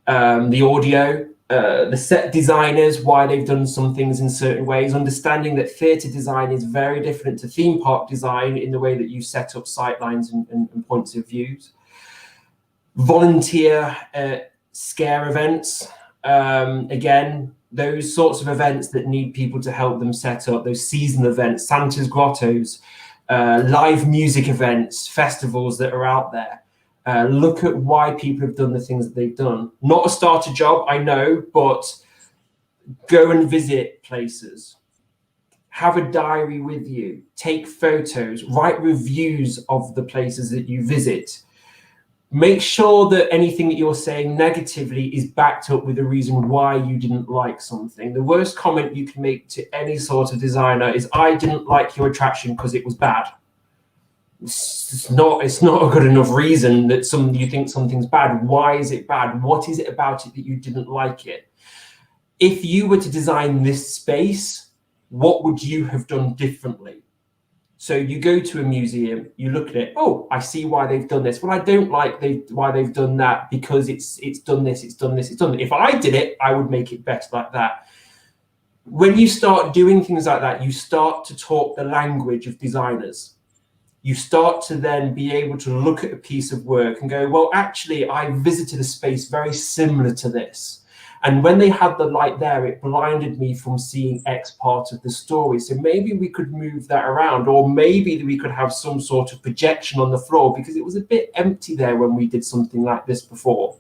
the audio, the set designers, why they've done some things in certain ways, understanding that theatre design is very different to theme park design in the way that you set up sightlines and points of views. Volunteer at scare events. Again, those sorts of events that need people to help them set up, those seasonal events, Santa's Grottos, live music events, festivals that are out there. Look at why people have done the things that they've done. Not a starter job, I know, but go and visit places. Have a diary with you. Take photos. Write reviews of the places that you visit. Make sure that anything that you're saying negatively is backed up with a reason why you didn't like something. The worst comment you can make to any sort of designer is, I didn't like your attraction because it was bad. It's not a good enough reason that you think something's bad. Why is it bad? What is it about it that you didn't like it? If you were to design this space, what would you have done differently? So you go to a museum, you look at it, oh, I see why they've done this. Well, I don't like why they've done that because it's done this, it's done this, it's done that. If I did it, I would make it better like that. When you start doing things like that, you start to talk the language of designers. You start to then be able to look at a piece of work and go, well, actually, I visited a space very similar to this. And when they had the light there, it blinded me from seeing X part of the story. So maybe we could move that around, or maybe we could have some sort of projection on the floor because it was a bit empty there when we did something like this before.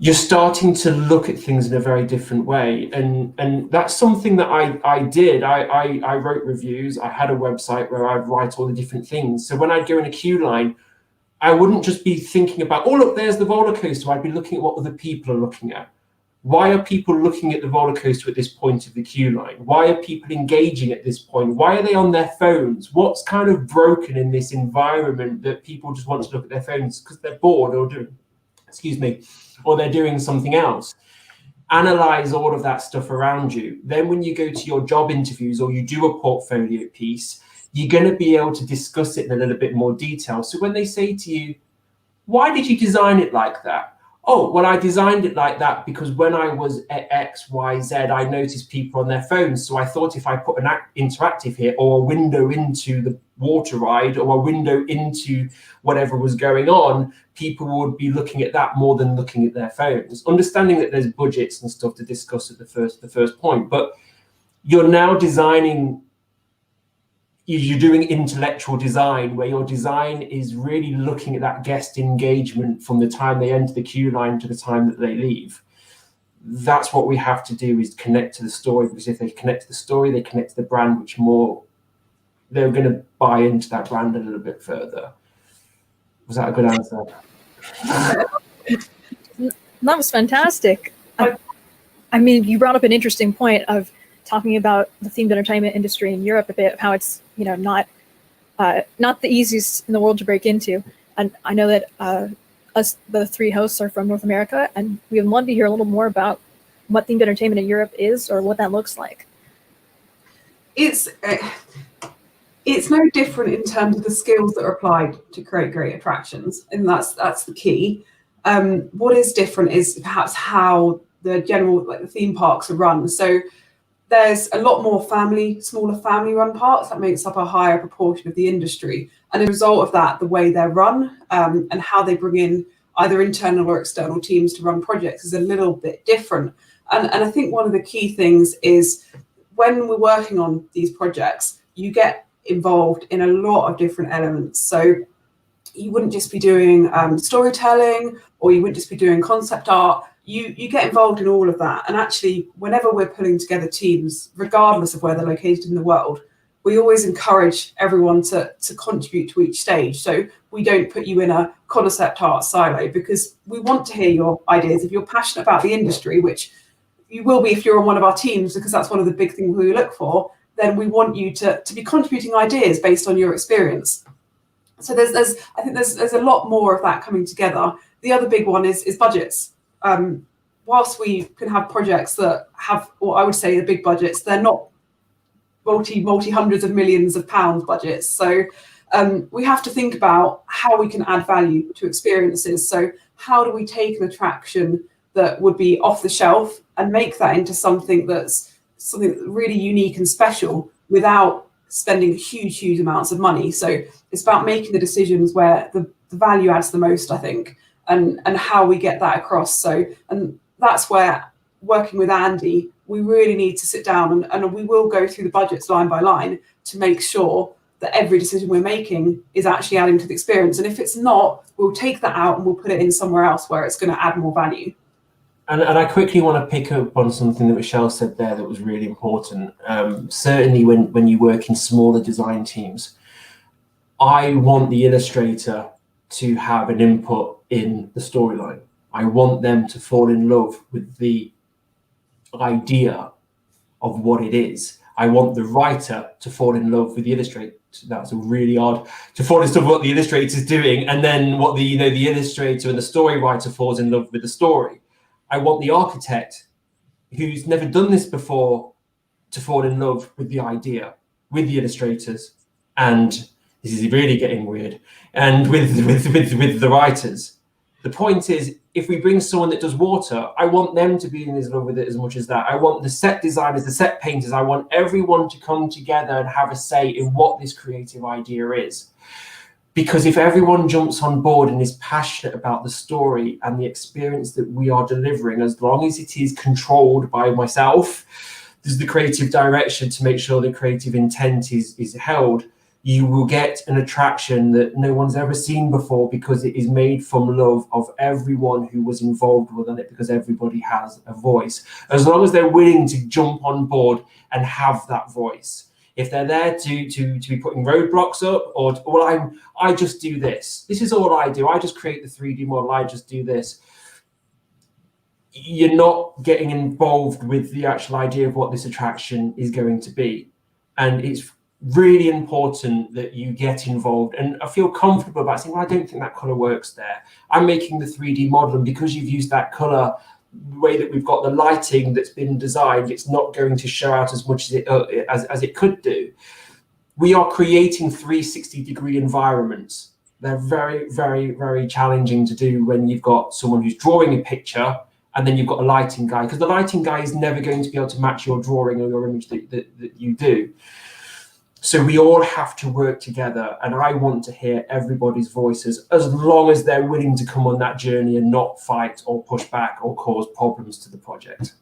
You're starting to look at things in a very different way. And that's something that I did. I wrote reviews. I had a website where I'd write all the different things. So when I'd go in a queue line, I wouldn't just be thinking about, oh, look, there's the roller coaster. I'd be looking at what other people are looking at. Why are people looking at the roller coaster at this point of the queue line? Why are people engaging at this point? Why are they on their phones? What's kind of broken in this environment that people just want to look at their phones because they're bored or or they're doing something else? Analyze all of that stuff around you. Then when you go to your job interviews or you do a portfolio piece, you're going to be able to discuss it in a little bit more detail. So when they say to you, why did you design it like that? Oh, well, I designed it like that because when I was at X, Y, Z, I noticed people on their phones. So I thought if I put an interactive here or a window into the water ride or a window into whatever was going on, people would be looking at that more than looking at their phones. Understanding that there's budgets and stuff to discuss at the first point, but you're now designing. You're doing intellectual design where your design is really looking at that guest engagement from the time they enter the queue line to the time that they leave. That's what we have to do, is connect to the story, because if they connect to the story, they connect to the brand, which more they're going to buy into that brand a little bit further. Was that a good answer? That was fantastic. I mean, you brought up an interesting point of talking about the themed entertainment industry in Europe a bit, of how it's, you know, not the easiest in the world to break into. And I know that us, the three hosts, are from North America, and we would love to hear a little more about what themed entertainment in Europe is, or what that looks like. It's no different in terms of the skills that are applied to create great attractions, and that's the key. What is different is perhaps how the general, like, the theme parks are run. So there's a lot more smaller family-run parks that makes up a higher proportion of the industry. And as a result of that, the way they're run and how they bring in either internal or external teams to run projects is a little bit different. And I think one of the key things is when we're working on these projects, you get involved in a lot of different elements. So you wouldn't just be doing storytelling, or you wouldn't just be doing concept art. You get involved in all of that. And actually, whenever we're putting together teams, regardless of where they're located in the world, we always encourage everyone to contribute to each stage. So we don't put you in a concept art silo, because we want to hear your ideas. If you're passionate about the industry, which you will be if you're on one of our teams, because that's one of the big things we look for, then we want you to be contributing ideas based on your experience. So I think there's a lot more of that coming together. The other big one is budgets. Whilst we can have projects that have, or I would say the big budgets, they're not multi hundreds of millions of pounds budgets. So we have to think about how we can add value to experiences. So how do we take an attraction that would be off the shelf and make that into something that's really unique and special without spending huge amounts of money? So it's about making the decisions where the value adds the most, I think, and how we get that across. So, and that's where, working with Andy, we really need to sit down and we will go through the budgets line by line to make sure that every decision we're making is actually adding to the experience. And if it's not, we'll take that out and we'll put it in somewhere else where it's going to add more value. And I quickly want to pick up on something that Michelle said there that was really important. Certainly when you work in smaller design teams, I want the illustrator to have an input in the storyline. I want them to fall in love with the idea of what it is. I want the writer to fall in love with the illustrator. That's really odd, to fall in love with what the illustrator is doing, and then what the illustrator and the story writer falls in love with the story. I want the architect, who's never done this before, to fall in love with the idea. with the illustrators, and this is really getting weird, and with the writers. The point is, if we bring someone that does water, I want them to be in love with it as much as that. I want the set designers, the set painters, I want everyone to come together and have a say in what this creative idea is. Because if everyone jumps on board and is passionate about the story and the experience that we are delivering, as long as it is controlled by myself, there's the creative direction to make sure the creative intent is held, you will get an attraction that no one's ever seen before, because it is made from love of everyone who was involved within it, because everybody has a voice. As long as they're willing to jump on board and have that voice. If they're there to be putting roadblocks up, or well, I just do this. This is all I do. I just create the 3D model. I just do this. You're not getting involved with the actual idea of what this attraction is going to be. And it's really important that you get involved. And I feel comfortable about saying, well, I don't think that color works there. I'm making the 3D model, and because you've used that color, the way that we've got the lighting that's been designed, it's not going to show out as much as it could do. We are creating 360-degree environments. They're very, very, very challenging to do when you've got someone who's drawing a picture, and then you've got a lighting guy, because the lighting guy is never going to be able to match your drawing or your image that you do. So we all have to work together, and I want to hear everybody's voices, as long as they're willing to come on that journey and not fight or push back or cause problems to the project.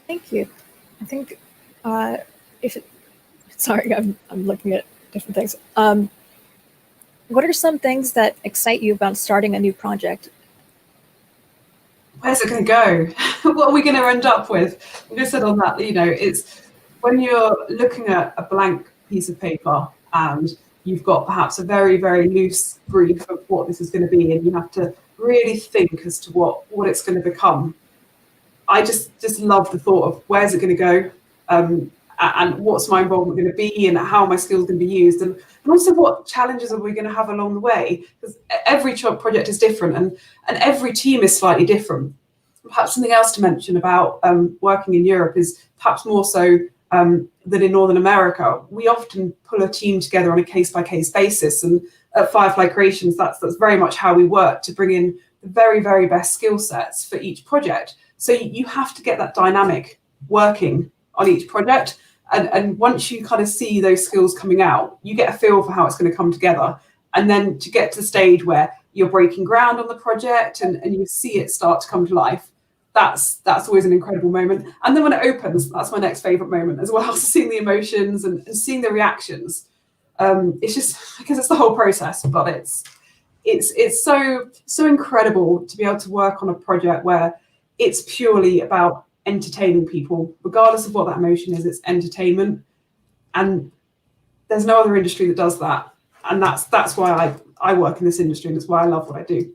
Thank you. I think sorry, I'm looking at different things. What are some things that excite you about starting a new project? Where's it going to go? What are we going to end up with? I just said on that, you know, it's when you're looking at a blank piece of paper and you've got perhaps a very, very loose brief of what this is going to be, and you have to really think as to what it's going to become. I just love the thought of where's it going to go, and what's my involvement going to be, and how my skills going to be used, and also what challenges are we going to have along the way, because every project is different, and every team is slightly different. Perhaps something else to mention about working in Europe is perhaps more so than in Northern America. We often pull a team together on a case-by-case basis, and at Firefly Creations, that's very much how we work, to bring in the very, very best skill sets for each project. So you have to get that dynamic working on each project. And once you kind of see those skills coming out, you get a feel for how it's going to come together. And then to get to the stage where you're breaking ground on the project and you see it start to come to life, that's always an incredible moment. And then when it opens, that's my next favorite moment as well. So seeing the emotions and seeing the reactions. It's just because it's the whole process, but it's so incredible to be able to work on a project where it's purely about entertaining people, regardless of what that emotion is. It's entertainment, and there's no other industry that does that. And that's why I work in this industry, and that's why I love what I do.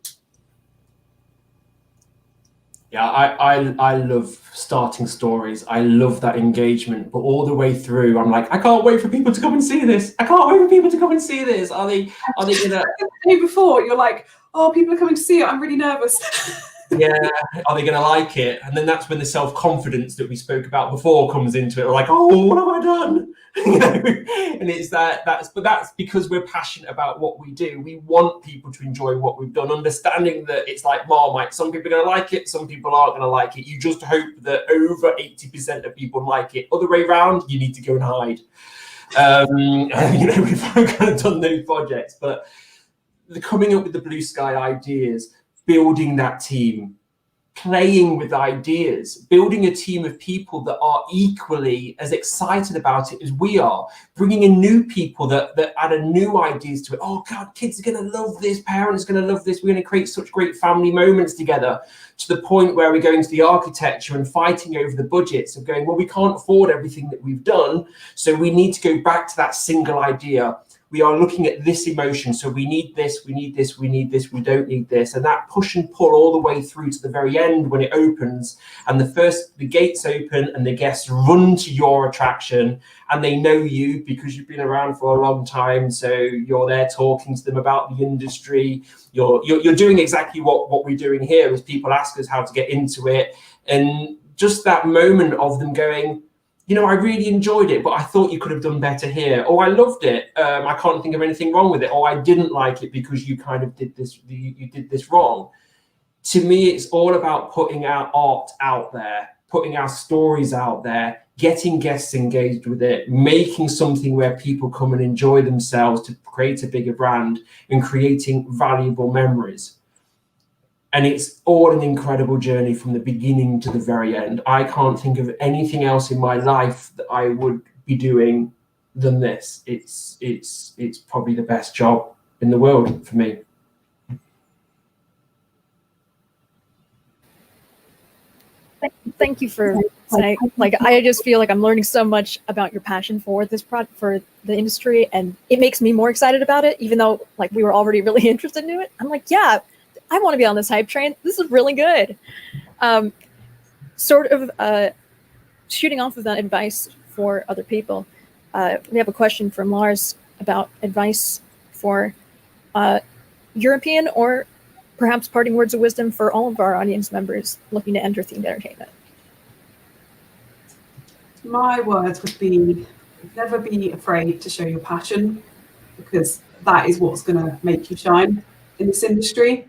Yeah, I love starting stories. I love that engagement, but all the way through, I'm like, I can't wait for people to come and see this. I can't wait for people to come and see this. Are they gonna? The day before, you're like, oh, people are coming to see it. I'm really nervous. Yeah, are they going to like it? And then that's when the self-confidence that we spoke about before comes into it. We're like, oh, what have I done? You know, and it's that's because we're passionate about what we do. We want people to enjoy what we've done, understanding that it's like Marmite. Some people are going to like it, some people aren't going to like it. You just hope that over 80% of people like it. Other way around, you need to go and hide. You know, we've kind of done those projects, but the coming up with the blue sky ideas, building that team, playing with ideas, building a team of people that are equally as excited about it as we are, bringing in new people that add a new ideas to it. Oh God, kids are going to love this, parents are going to love this. We're going to create such great family moments together, to the point where we're going to the architecture and fighting over the budgets of going, well, we can't afford everything that we've done, so we need to go back to that single idea. We are looking at this emotion, so we need this, we need this, we need this, we don't need this. And that push and pull all the way through to the very end when it opens, and the gates open and the guests run to your attraction, and they know you because you've been around for a long time. So you're there talking to them about the industry. You're doing exactly what we're doing here, as people ask us how to get into it. And just that moment of them going, you know, I really enjoyed it, but I thought you could have done better here. Or I loved it. I can't think of anything wrong with it. Or I didn't like it because you kind of did this, you did this wrong. To me, it's all about putting our art out there, putting our stories out there, getting guests engaged with it, making something where people come and enjoy themselves to create a bigger brand, and creating valuable memories. And it's all an incredible journey from the beginning to the very end. I can't think of anything else in my life that I would be doing than this. It's probably the best job in the world for me. Thank you for saying, like, I just feel like I'm learning so much about your passion for this for the industry, and it makes me more excited about it, even though like we were already really interested in it. I'm like, yeah, I want to be on this hype train. This is really good. Sort of shooting off of that advice for other people. We have a question from Lars about advice for European or perhaps parting words of wisdom for all of our audience members looking to enter themed entertainment. My words would be, never be afraid to show your passion, because that is what's going to make you shine in this industry.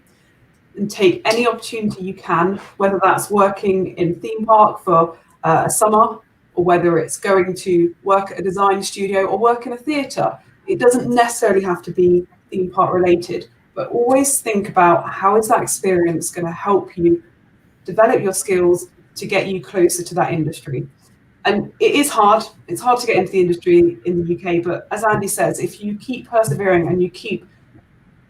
And take any opportunity you can, whether that's working in a theme park for a summer, or whether it's going to work at a design studio or work in a theatre. It doesn't necessarily have to be theme park related, but always think about how is that experience going to help you develop your skills to get you closer to that industry. And it is hard. It's hard to get into the industry in the UK, but as Andy says, if you keep persevering and you keep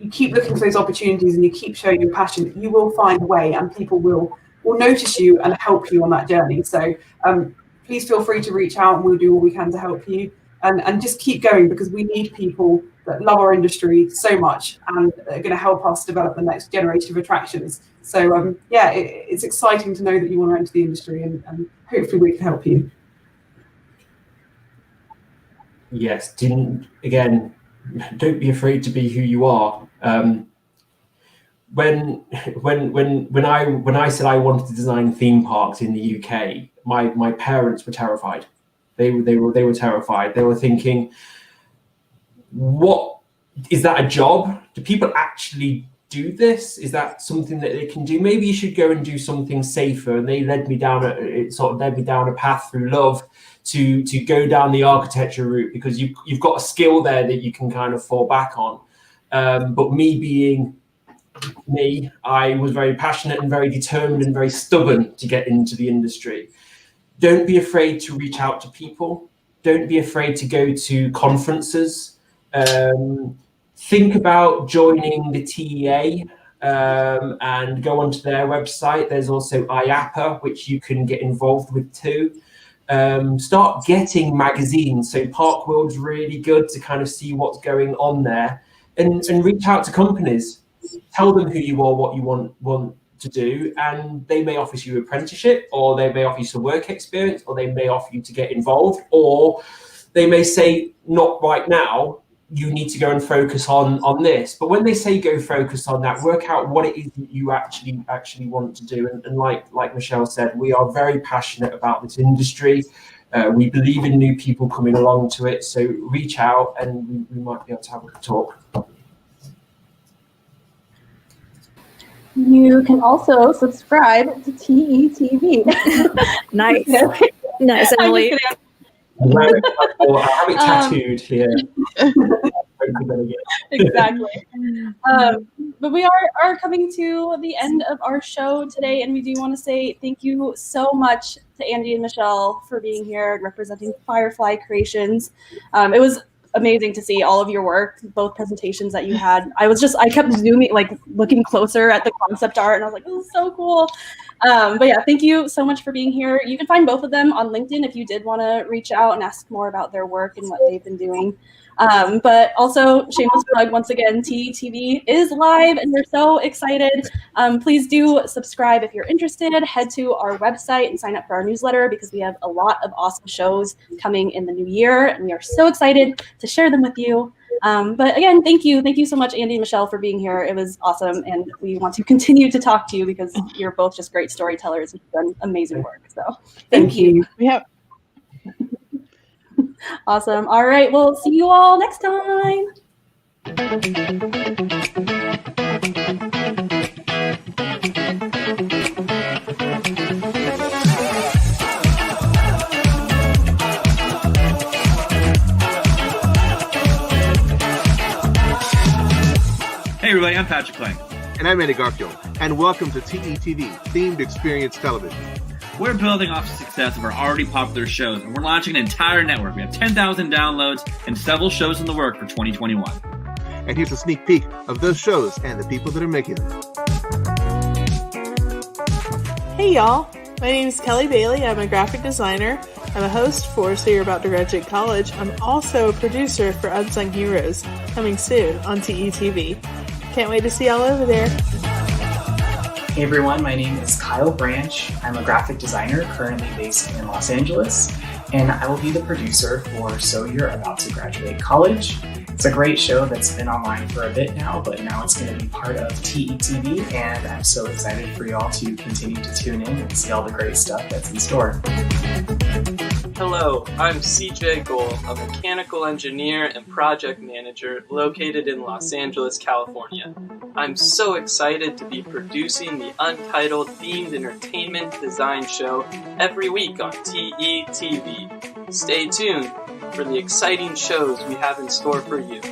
looking for those opportunities and you keep showing your passion, you will find a way, and people will notice you and help you on that journey. So please feel free to reach out, and we'll do all we can to help you, and just keep going, because we need people that love our industry so much and are going to help us develop the next generation of attractions. So yeah, it's exciting to know that you want to enter the industry, and hopefully we can help you. Yes, don't be afraid to be who you are. When I said I wanted to design theme parks in the UK, my parents were terrified. They were terrified. They were thinking, what is that a job? Do people actually do this? Is that something that they can do? Maybe you should go and do something safer. And they led me down a path through love to go down the architecture route, because you've got a skill there that you can kind of fall back on. But me being me, I was very passionate and very determined and very stubborn to get into the industry. Don't be afraid to reach out to people. Don't be afraid to go to conferences. Think about joining the TEA and go onto their website. There's also IAPA, which you can get involved with too. Start getting magazines. So Park World's really good to kind of see what's going on there, and reach out to companies. Tell them who you are, what you want to do, and they may offer you apprenticeship, or they may offer you some work experience, or they may offer you to get involved, or they may say, not right now, you need to go and focus on this. But when they say go focus on that, work out what it is that you actually want to do. And like Michelle said, we are very passionate about this industry. We believe in new people coming along to it. So reach out, and we might be able to have a talk. You can also subscribe to TETV. Nice. Nice, Emily. I have it tattooed here. Exactly. But we are coming to the end of our show today, and we do want to say thank you so much to Andy and Michelle for being here and representing Firefly Creations. It was amazing to see all of your work, both presentations that you had. I kept zooming, like looking closer at the concept art, and I was like, this is so cool. But yeah, thank you so much for being here. You can find both of them on LinkedIn if you did want to reach out and ask more about their work and what they've been doing. But also, shameless plug, once again, TETV is live, and we're so excited. Please do subscribe if you're interested. Head to our website and sign up for our newsletter, because we have a lot of awesome shows coming in the new year, and we are so excited to share them with you. But again, thank you so much, Andy and Michelle, for being here. It was awesome, and we want to continue to talk to you because you're both just great storytellers and you've done amazing work. So thank you. Yeah. Awesome. All right, we'll see you all next time. Hey everybody, I'm Patrick Lang. And I'm Andy Garfield, and welcome to TETV, Themed Experience Television. We're building off the success of our already popular shows, and we're launching an entire network. We have 10,000 downloads and several shows in the work for 2021. And here's a sneak peek of those shows and the people that are making them. Hey y'all, my name is Kelly Bailey. I'm a graphic designer. I'm a host for So You're About to Graduate College. I'm also a producer for Unsung Heroes, coming soon on TETV. Can't wait to see y'all over there. Hey everyone, my name is Kyle Branch. I'm a graphic designer currently based in Los Angeles, and I will be the producer for So You're About to Graduate College. It's a great show that's been online for a bit now, but now it's going to be part of TETV, and I'm so excited for y'all to continue to tune in and see all the great stuff that's in store. Hello, I'm CJ Gold, a mechanical engineer and project manager located in Los Angeles, California. I'm so excited to be producing the untitled themed entertainment design show every week on TETV. Stay tuned for the exciting shows we have in store for you.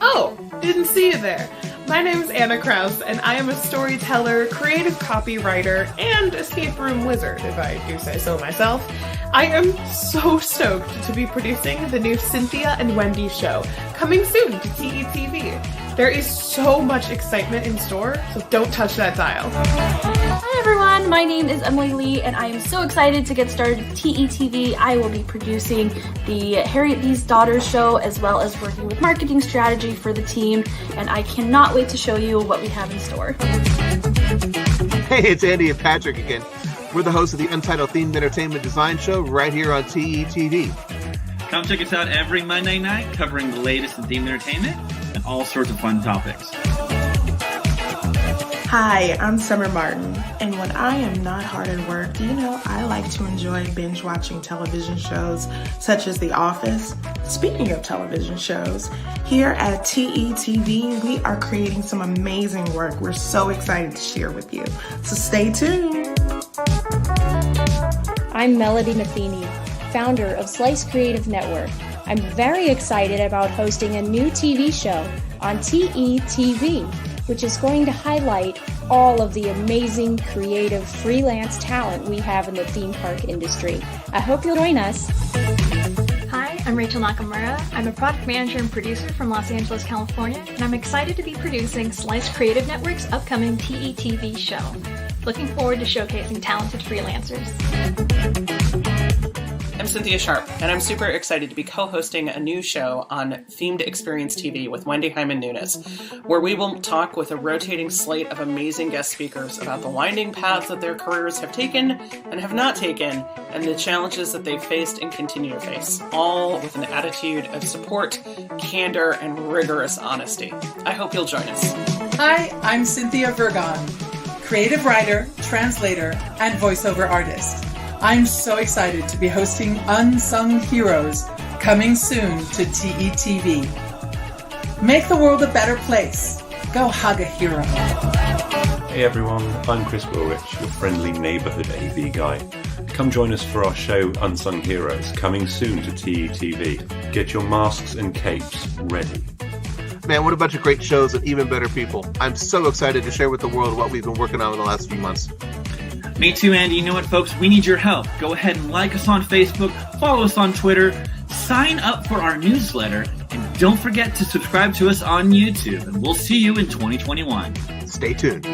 Oh, didn't see you there. My name is Anna Krause, and I am a storyteller, creative copywriter, and escape room wizard, if I do say so myself. I am so stoked to be producing the new Cynthia and Wendy show, coming soon to TETV. There is so much excitement in store, so don't touch that dial. Hi everyone, my name is Emily Lee, and I am so excited to get started at TETV. I will be producing the Harriet Bee's Daughters show, as well as working with marketing strategy for the team, and I cannot wait to show you what we have in store. Hey, it's Andy and Patrick again. We're the hosts of the Untitled Themed Entertainment Design Show right here on TETV. Come check us out every Monday night, covering the latest in themed entertainment and all sorts of fun topics. Hi, I'm Summer Martin, and when I am not hard at work, I like to enjoy binge watching television shows such as The Office. Speaking of television shows, here at TETV, we are creating some amazing work we're so excited to share with you. So stay tuned. I'm Melody Matheny, founder of Slice Creative Network. I'm very excited about hosting a new TV show on TETV, which is going to highlight all of the amazing, creative, freelance talent we have in the theme park industry. I hope you'll join us. Hi, I'm Rachel Nakamura. I'm a product manager and producer from Los Angeles, California, and I'm excited to be producing Slice Creative Network's upcoming TETV show. Looking forward to showcasing talented freelancers. I'm Cynthia Sharp, and I'm super excited to be co-hosting a new show on Themed Experience TV with Wendy Hyman Nunes, where we will talk with a rotating slate of amazing guest speakers about the winding paths that their careers have taken and have not taken, and the challenges that they've faced and continue to face, all with an attitude of support, candor, and rigorous honesty. I hope you'll join us. Hi, I'm Cynthia Vergon, creative writer, translator, and voiceover artist. I'm so excited to be hosting Unsung Heroes, coming soon to TETV. Make the world a better place. Go hug a hero. Hey everyone, I'm Chris Wilrich, your friendly neighbourhood AV guy. Come join us for our show Unsung Heroes, coming soon to TETV. Get your masks and capes ready. Man, what a bunch of great shows and even better people. I'm so excited to share with the world what we've been working on in the last few months. Me too, Andy. You know what, folks? We need your help. Go ahead and like us on Facebook, follow us on Twitter, sign up for our newsletter, and don't forget to subscribe to us on YouTube. And we'll see you in 2021. Stay tuned.